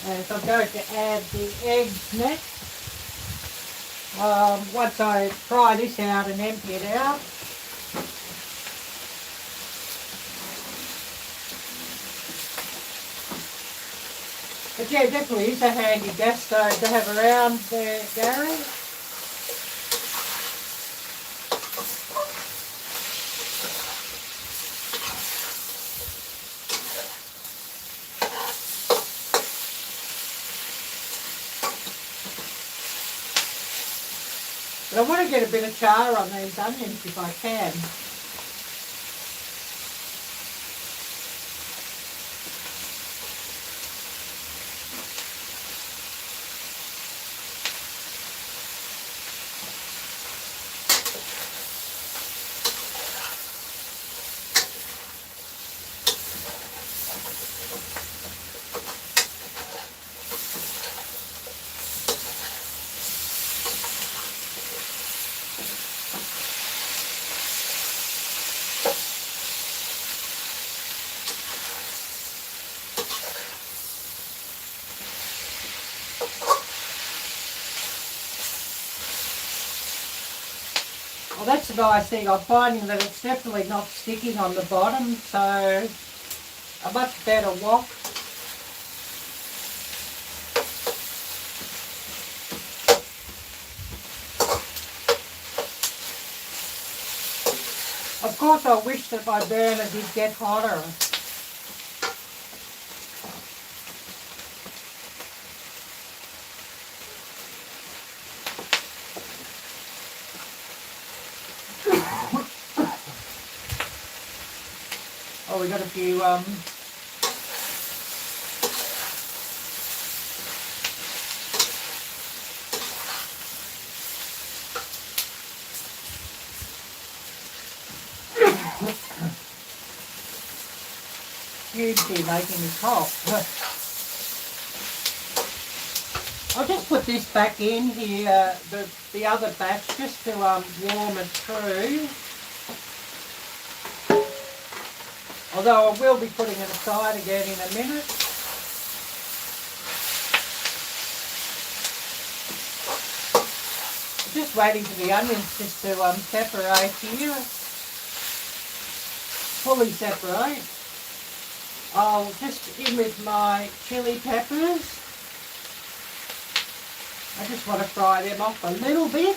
And so I'm going to add the eggs next. Once I fry this out and empty it out. But yeah, definitely is a handy gas stove to have around there, Gary. But I want to get a bit of char on these onions if I can. Well, that's the nice thing. I'm finding that it's definitely not sticking on the bottom, so a much better wok. Of course, I wish that my burner did get hotter. Oh, we got a few cubes here making me cough. I'll just put this back in here, the other batch, just to warm it through. Although I will be putting it aside again in a minute. Just waiting for the onions just to separate here. Fully separate. I'll just in with my chili peppers. I just want to fry them off a little bit.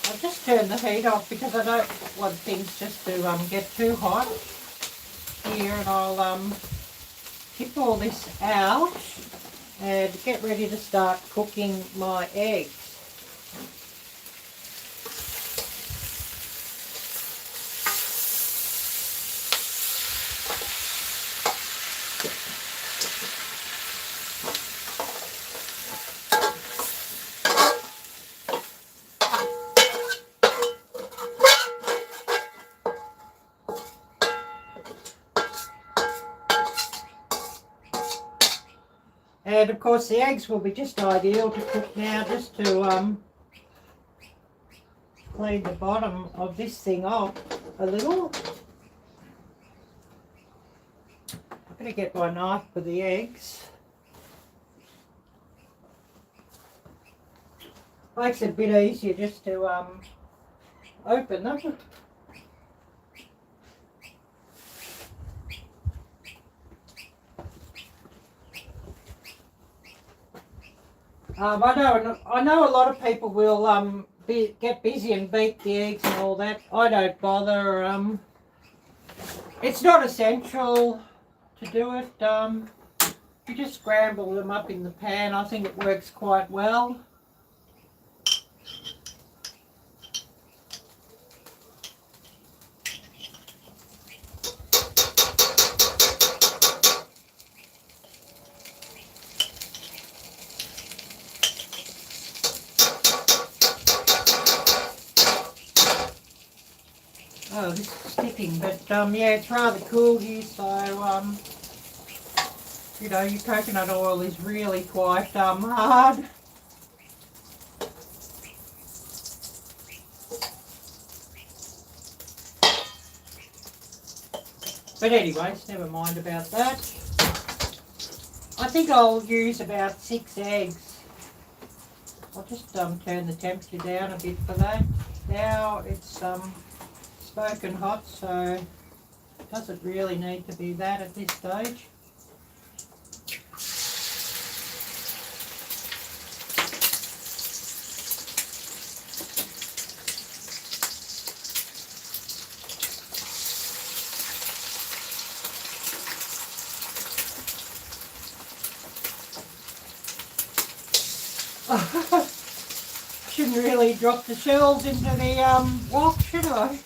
I'll just turn the heat off because I don't want things just to get too hot here, and I'll tip all this out and get ready to start cooking my eggs. And of course the eggs will be just ideal to cook now, just to clean the bottom of this thing off a little. I'm going to get my knife for the eggs. Makes it a bit easier just to open them. I know a lot of people will get busy and beat the eggs and all that. I don't bother. It's not essential to do it. You just scramble them up in the pan. I think it works quite well. Oh, this is sticking, but yeah, it's rather cool here, so you know, your coconut oil is really quite hard. But anyways, never mind about that. I think I'll use about 6 eggs. I'll just turn the temperature down a bit for that. Now it's smoking hot, so it doesn't really need to be that at this stage. Shouldn't really drop the shells into the wok, should I?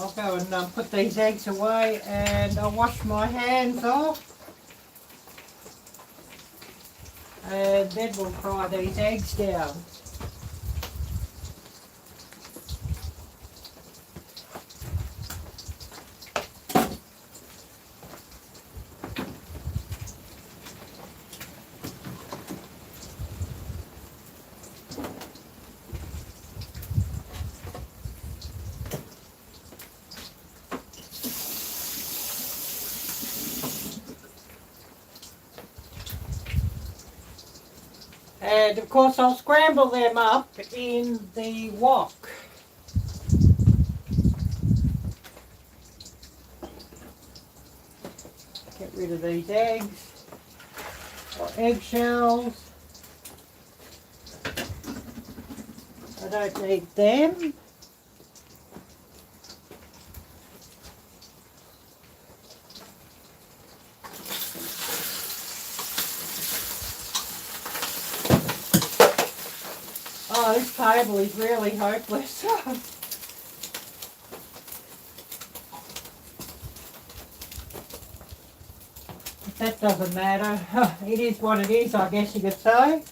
I'll go and put these eggs away, and I'll wash my hands off. And then we'll fry these eggs down. And of course I'll scramble them up in the wok. Get rid of these eggs or eggshells. I don't need them. Oh, this table is really hopeless. That doesn't matter. It is what it is, I guess you could say.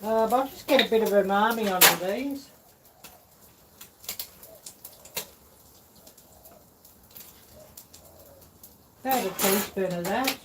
But I'll just get a bit of umami onto these. About a teaspoon of that.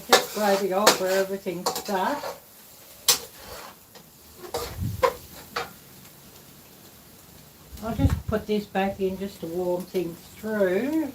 Just gravy off where everything's stuck. I'll just put this back in just to warm things through.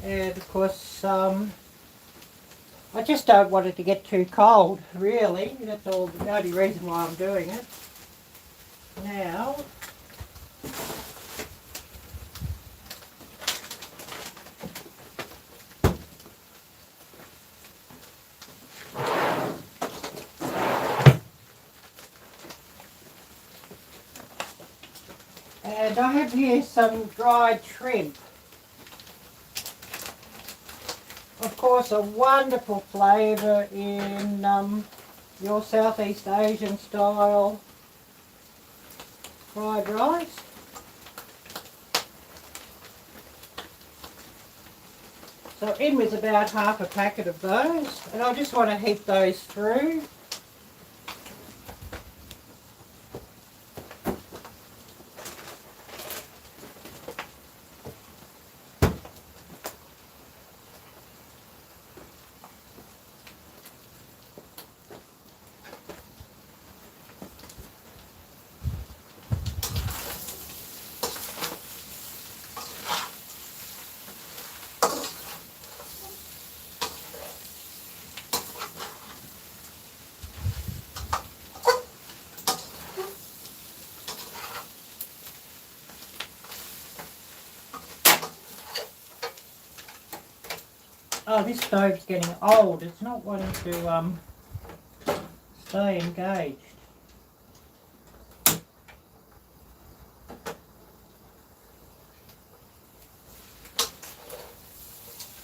And of course, I just don't want it to get too cold, really. That's all the only reason why I'm doing it. Now, and I have here some dried shrimp. Of course, a wonderful flavour in your Southeast Asian style fried rice. So in with about half a packet of those, and I just want to heat those through. Oh, this stove's getting old. It's not wanting to stay engaged.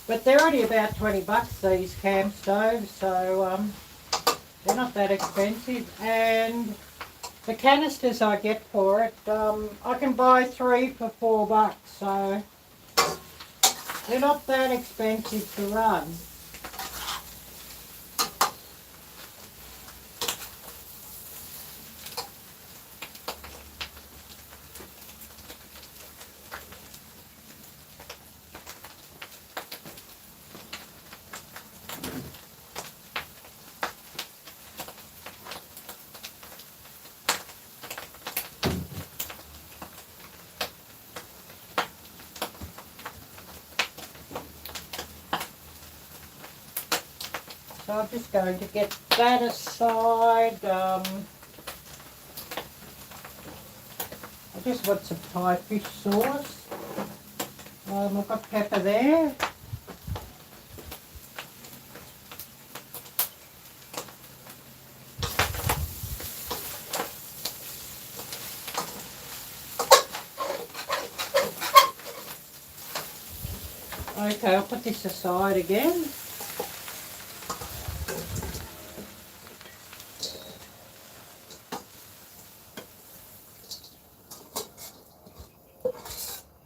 But they're only about 20 bucks, these camp stoves, so they're not that expensive. And The canisters I get for it, I can buy 3 for $4, so they're not that expensive to run. So I'm just going to get that aside. I just want some Thai fish sauce. I've got pepper there. Okay, I'll put this aside again.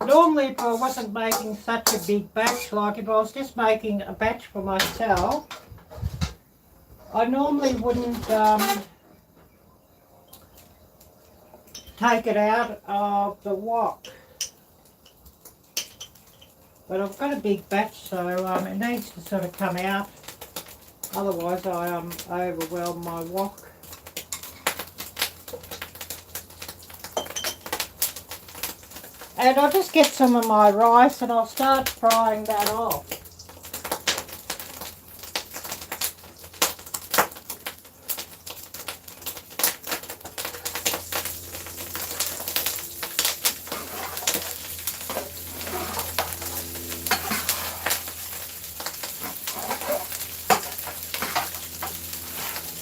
Normally, if I wasn't making such a big batch, like if I was just making a batch for myself, I normally wouldn't take it out of the wok. But I've got a big batch, so it needs to sort of come out. Otherwise, I overwhelm my wok. And I'll just get some of my rice and I'll start frying that off.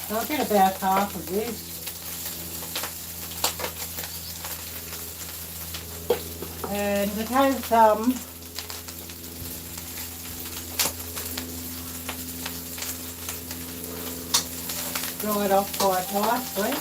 I'll get about half of this. And it has dried off quite nicely.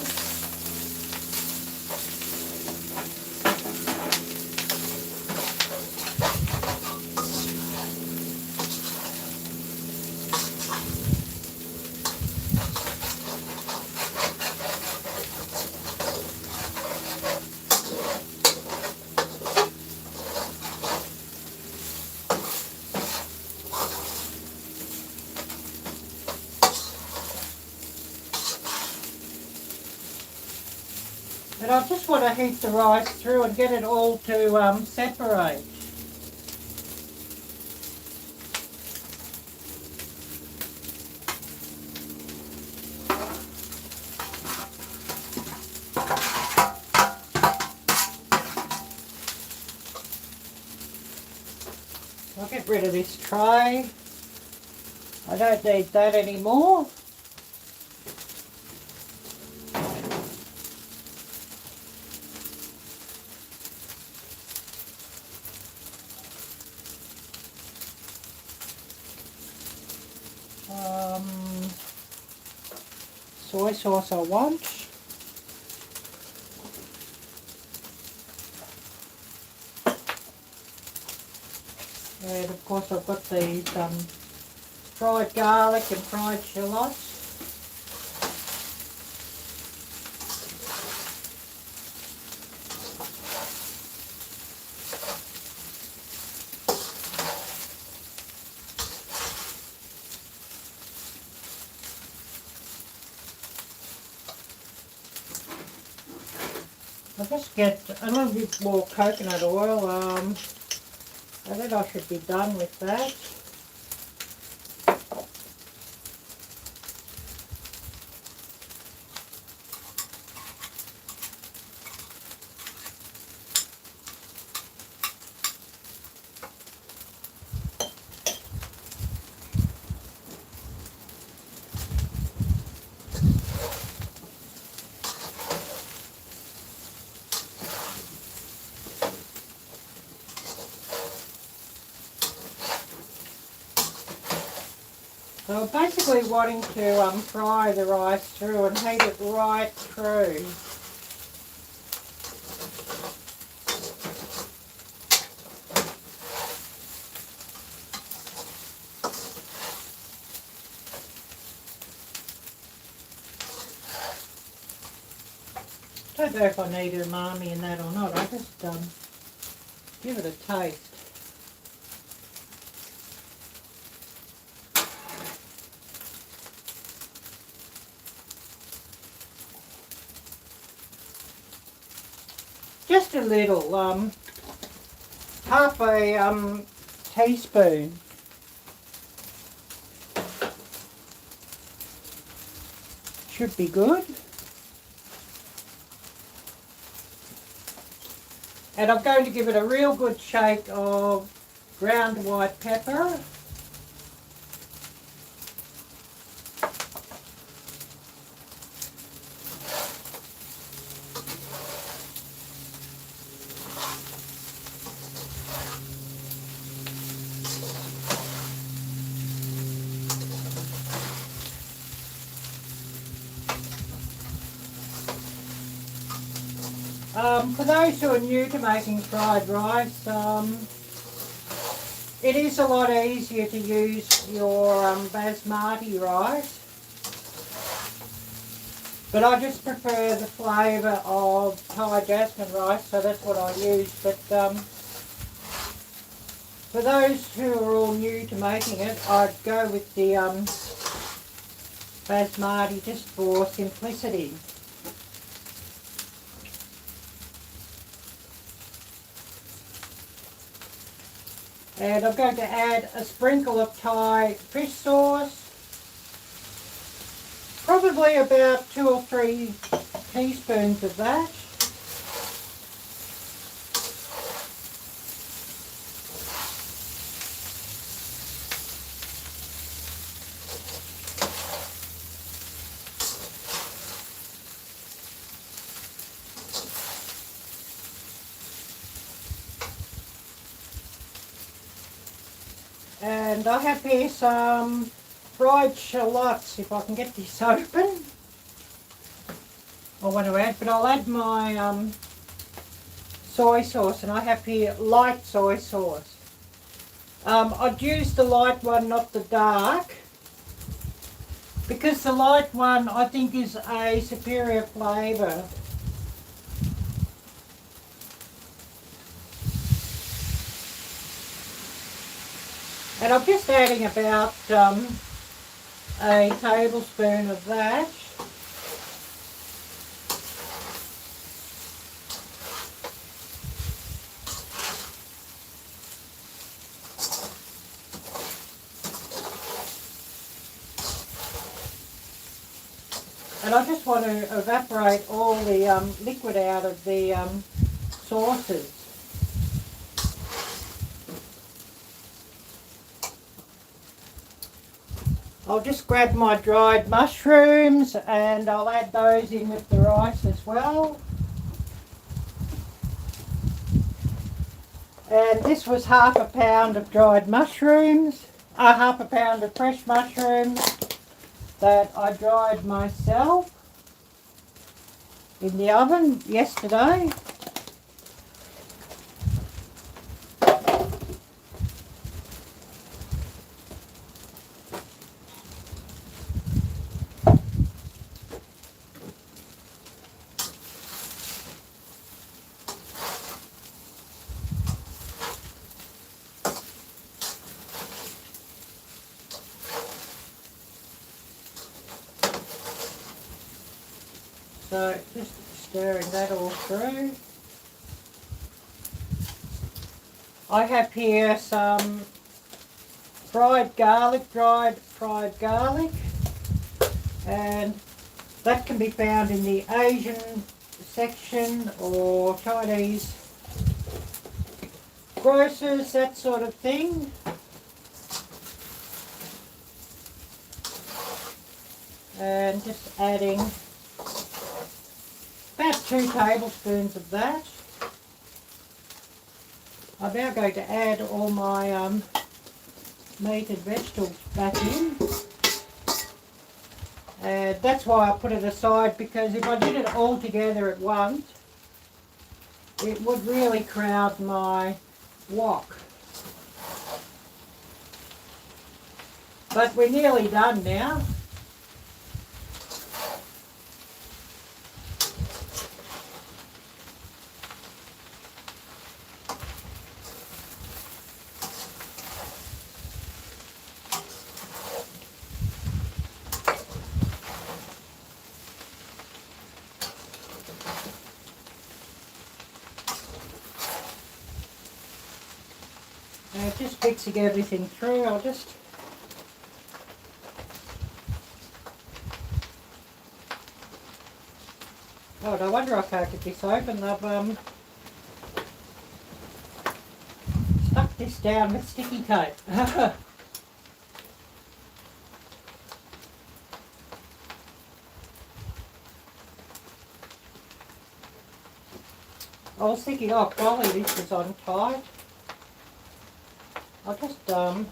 And I just want to heat the rice through and get it all to separate. I'll get rid of this tray. I don't need that anymore. Soy sauce I want. And of course I've got these fried garlic and fried shallots. I'll just get a little bit more coconut oil, and then I should be done with that. So I'm basically wanting to fry the rice through and heat it right through. don't know if I need umami in that or not. I just give it a taste. Just a little, half a teaspoon. Should be good. And I'm going to give it a real good shake of ground white pepper. For those who are new to making fried rice, it is a lot easier to use your basmati rice, but I just prefer the flavour of Thai jasmine rice, so that's what I use. But for those who are all new to making it, I'd go with the basmati just for simplicity. And I'm going to add a sprinkle of Thai fish sauce, probably about 2 or 3 teaspoons of that. And I have here some fried shallots, if I can get this open. I want to add, but I'll add my soy sauce, and I have here light soy sauce. I'd use the light one, not the dark, because the light one I think is a superior flavour. And I'm just adding about a tablespoon of that. And I just want to evaporate all the liquid out of the sauces. I'll just grab my dried mushrooms and I'll add those in with the rice as well. And this was half a pound of dried mushrooms, half a pound of fresh mushrooms that I dried myself in the oven yesterday. So just stirring that all through. I have here some fried garlic, dried fried garlic, and that can be found in the Asian section or Chinese grocers, that sort of thing. And just adding about 2 tablespoons of that. I'm now going to add all my meat and vegetables back in. And that's why I put it aside, because if I did it all together at once, it would really crowd my wok. But we're nearly done now. just mixing everything through. I'll just... Oh, no wonder I can't get this open. I've stuck this down with sticky tape. I was thinking, oh, probably this is on tight. I'll just take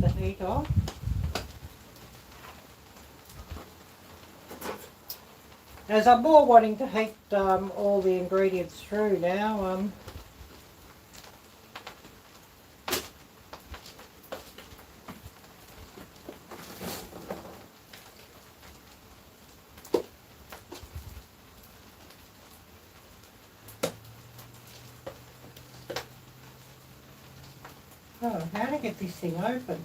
the heat off. As I'm more wanting to heat all the ingredients through now. Oh, how to get this thing open?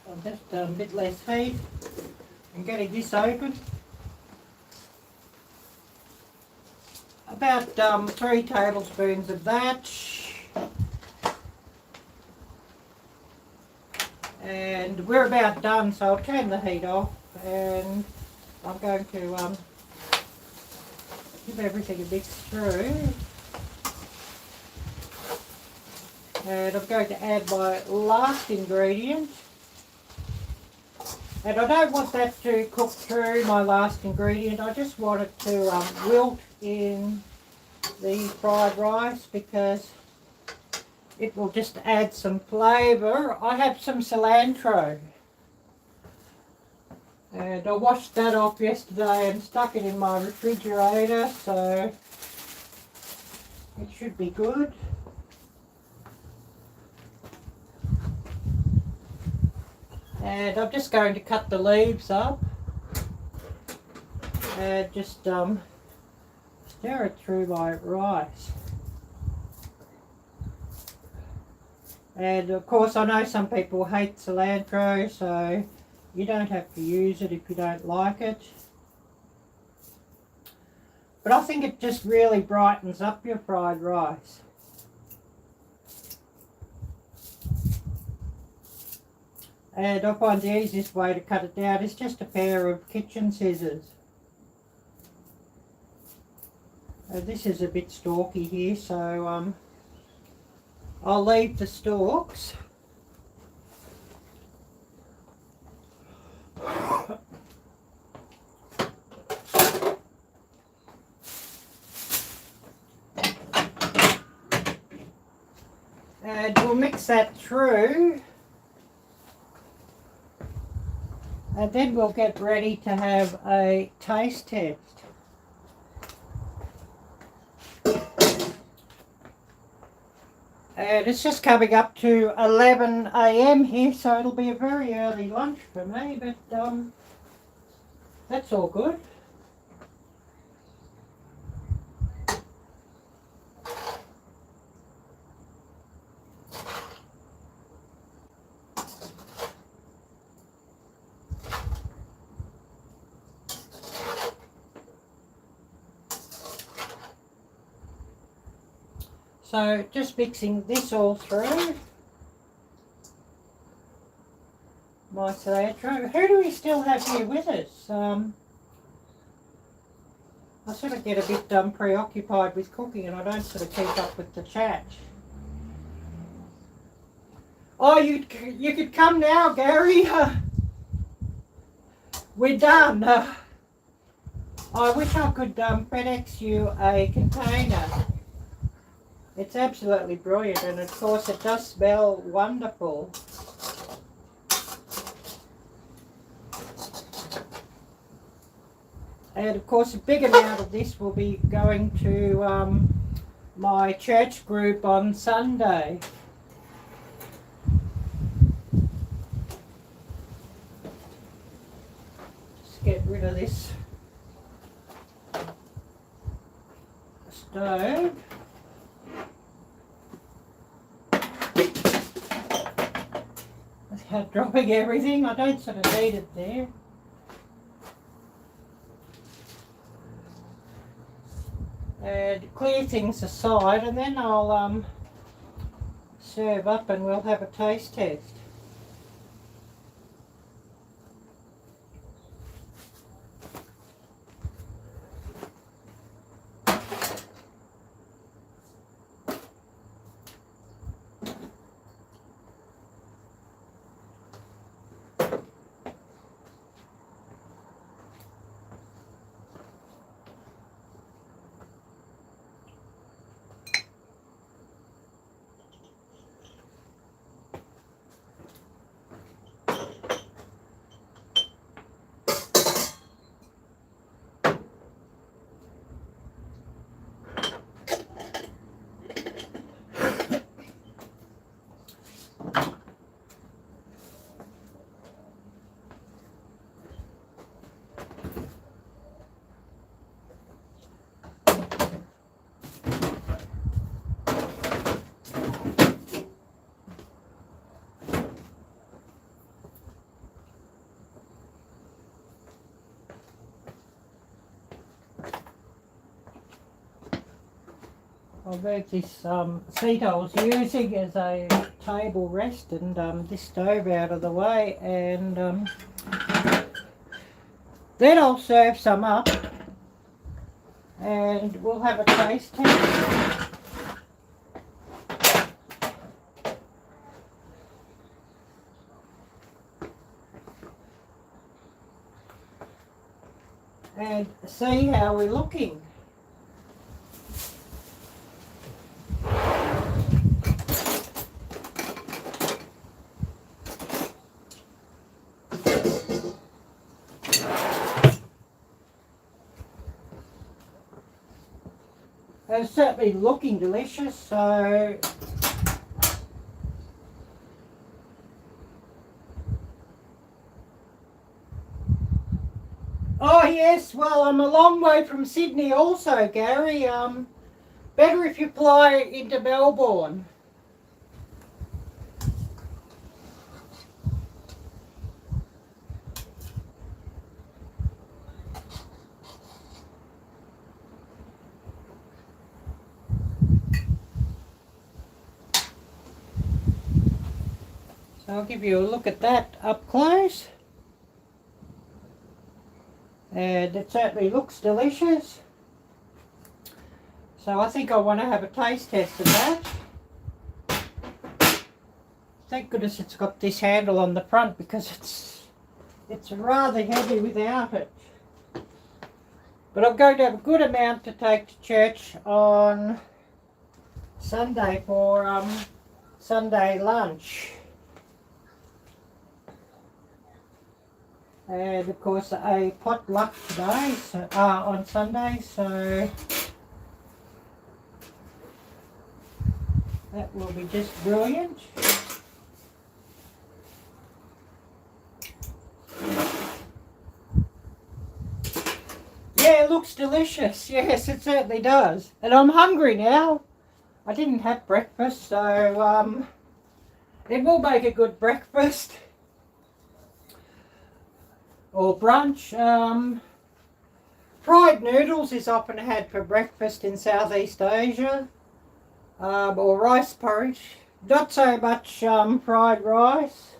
I'm just a bit less heat and getting this open. About 3 tablespoons of that. And we're about done, so I'll turn the heat off and I'm going to give everything a mix through. And I'm going to add my last ingredient. And I don't want that to cook through, my last ingredient. I just want it to wilt in the fried rice because it will just add some flavour. I have some cilantro. And I washed that off yesterday and stuck it in my refrigerator, so it should be good. And I'm just going to cut the leaves up and just stir it through my rice. And of course I know some people hate cilantro, so you don't have to use it if you don't like it. But I think it just really brightens up your fried rice. And I find the easiest way to cut it down is just a pair of kitchen scissors. This is a bit stalky here, so I'll leave the stalks. And we'll mix that through. And then we'll get ready to have a taste test. And it's just coming up to 11 AM here, so it'll be a very early lunch for me, but that's all good. So just mixing this all through. My cilantro. Who do we still have here with us? I sort of get a bit preoccupied with cooking and I don't sort of keep up with the chat. Oh, you could come now, Gary. We're done. I wish I could FedEx you a container. It's absolutely brilliant, and of course it does smell wonderful. And of course a big amount of this will be going to my church group on Sunday. Just get rid of this stove. dropping everything. I don't sort of need it there. And clear things aside, and then I'll serve up and we'll have a taste test. I've got this seat I was using as a table rest, and this stove out of the way, and then I'll serve some up and we'll have a taste test. And see how we're looking. It's certainly looking delicious, so oh yes, well I'm a long way from Sydney also, Gary. Better if you fly into Melbourne. I'll give you a look at that up close, and it certainly looks delicious. So I think I want to have a taste test of that. Thank goodness it's got this handle on the front, because it's rather heavy without it. But I'm going to have a good amount to take to church on Sunday for Sunday lunch. And of course a potluck today, so, on Sunday, so that will be just brilliant. Yeah, it looks delicious. Yes, it certainly does. And I'm hungry now. I didn't have breakfast, so it will make a good breakfast. Or brunch. Fried noodles is often had for breakfast in Southeast Asia, or rice porridge. Not so much fried rice.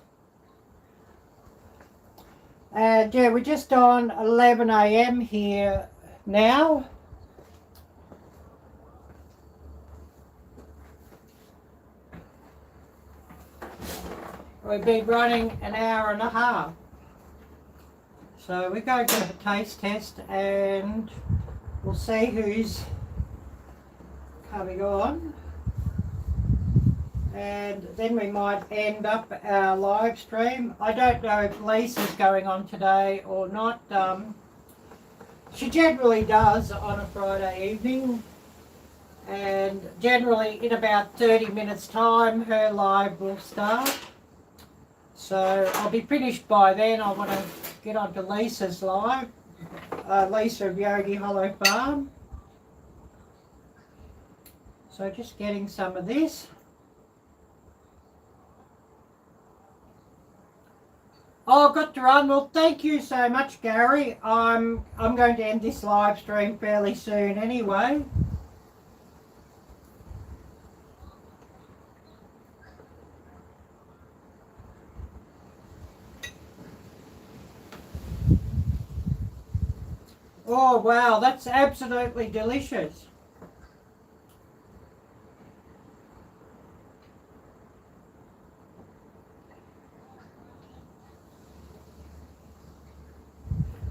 And yeah, we're just on 11 AM here now. We've been running an hour and a half. So we're going to have a taste test and we'll see who's coming on. And then we might end up our live stream. I don't know if Lisa's going on today or not. She generally does on a Friday evening. And generally in about 30 minutes time her live will start. So I'll be finished by then. I want to get on to Lisa's live, Lisa of Yogi Hollow Farm. So just getting some of this. Oh, I've got to run. Well, thank you so much, Gary. I'm going to end this live stream fairly soon anyway. Oh, wow, that's absolutely delicious.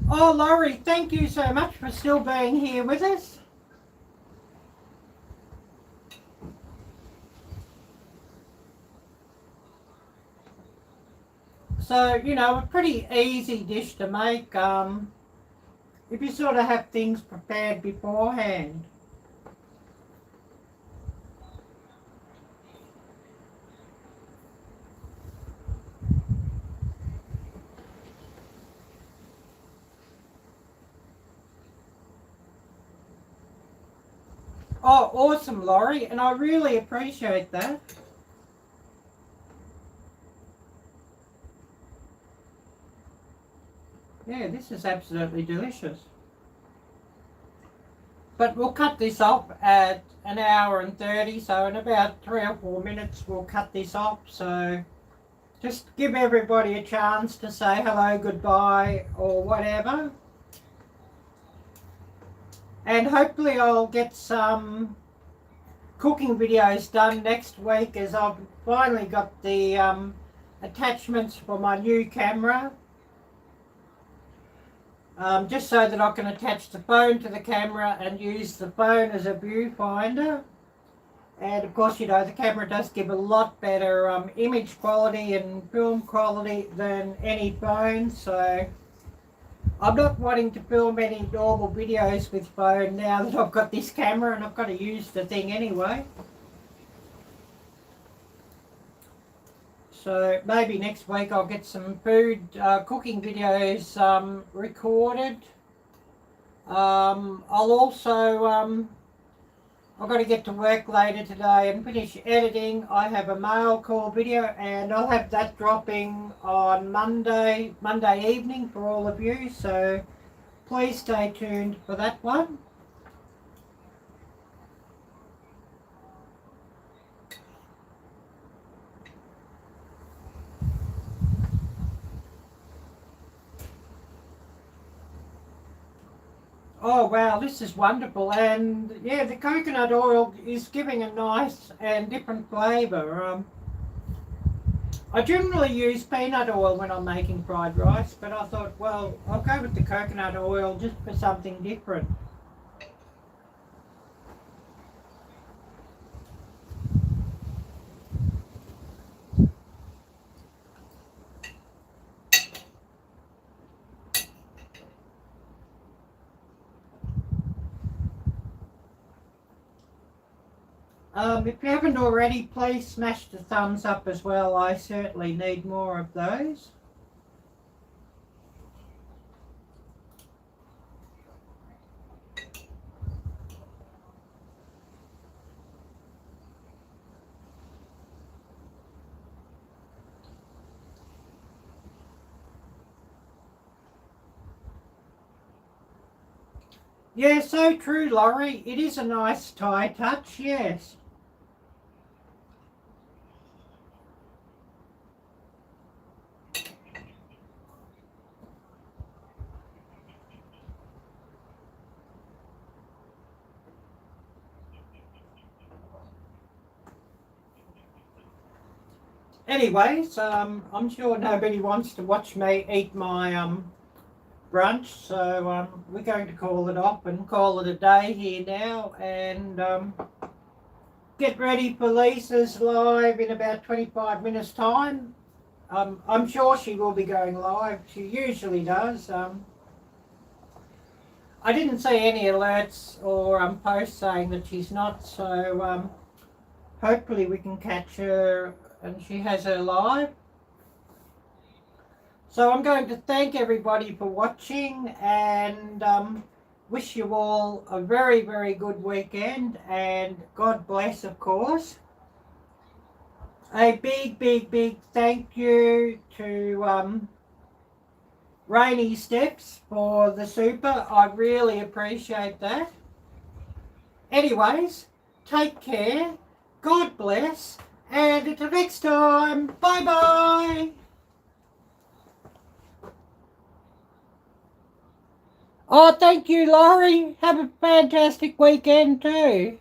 Oh, Laurie, thank you so much for still being here with us. So, a pretty easy dish to make if you sort of have things prepared beforehand. Oh, awesome, Laurie, and I really appreciate that. Yeah, this is absolutely delicious. But we'll cut this off at 1 hour and 30, so in about 3 or 4 minutes we'll cut this off. So just give everybody a chance to say hello, goodbye, or whatever. And hopefully I'll get some cooking videos done next week, as I've finally got the attachments for my new camera. Just so that I can attach the phone to the camera and use the phone as a viewfinder. And of course, the camera does give a lot better image quality and film quality than any phone. So I'm not wanting to film any normal videos with phone now that I've got this camera and I've got to use the thing anyway. So maybe next week I'll get some food cooking videos recorded. I'll also, I've got to get to work later today and finish editing. I have a mail call video and I'll have that dropping on Monday evening for all of you. So please stay tuned for that one. Oh wow, this is wonderful, and yeah, the coconut oil is giving a nice and different flavour. I generally use peanut oil when I'm making fried rice, but I thought, well, I'll go with the coconut oil just for something different. If you haven't already, please smash the thumbs up as well. I certainly need more of those. Yeah, so true, Laurie. It is a nice Thai touch, yes. Anyways, I'm sure nobody wants to watch me eat my brunch, so we're going to call it off and call it a day here now, and get ready for Lisa's live in about 25 minutes time. I'm sure she will be going live. She usually does. I didn't see any alerts or posts saying that she's not, so hopefully we can catch her and she has her live. So I'm going to thank everybody for watching and wish you all a very, very good weekend, and God bless, of course. A big, big, big thank you to Rainy Steps for the super. I really appreciate that. Anyways, take care. God bless. And until next time, bye-bye. Oh, thank you, Laurie. Have a fantastic weekend too.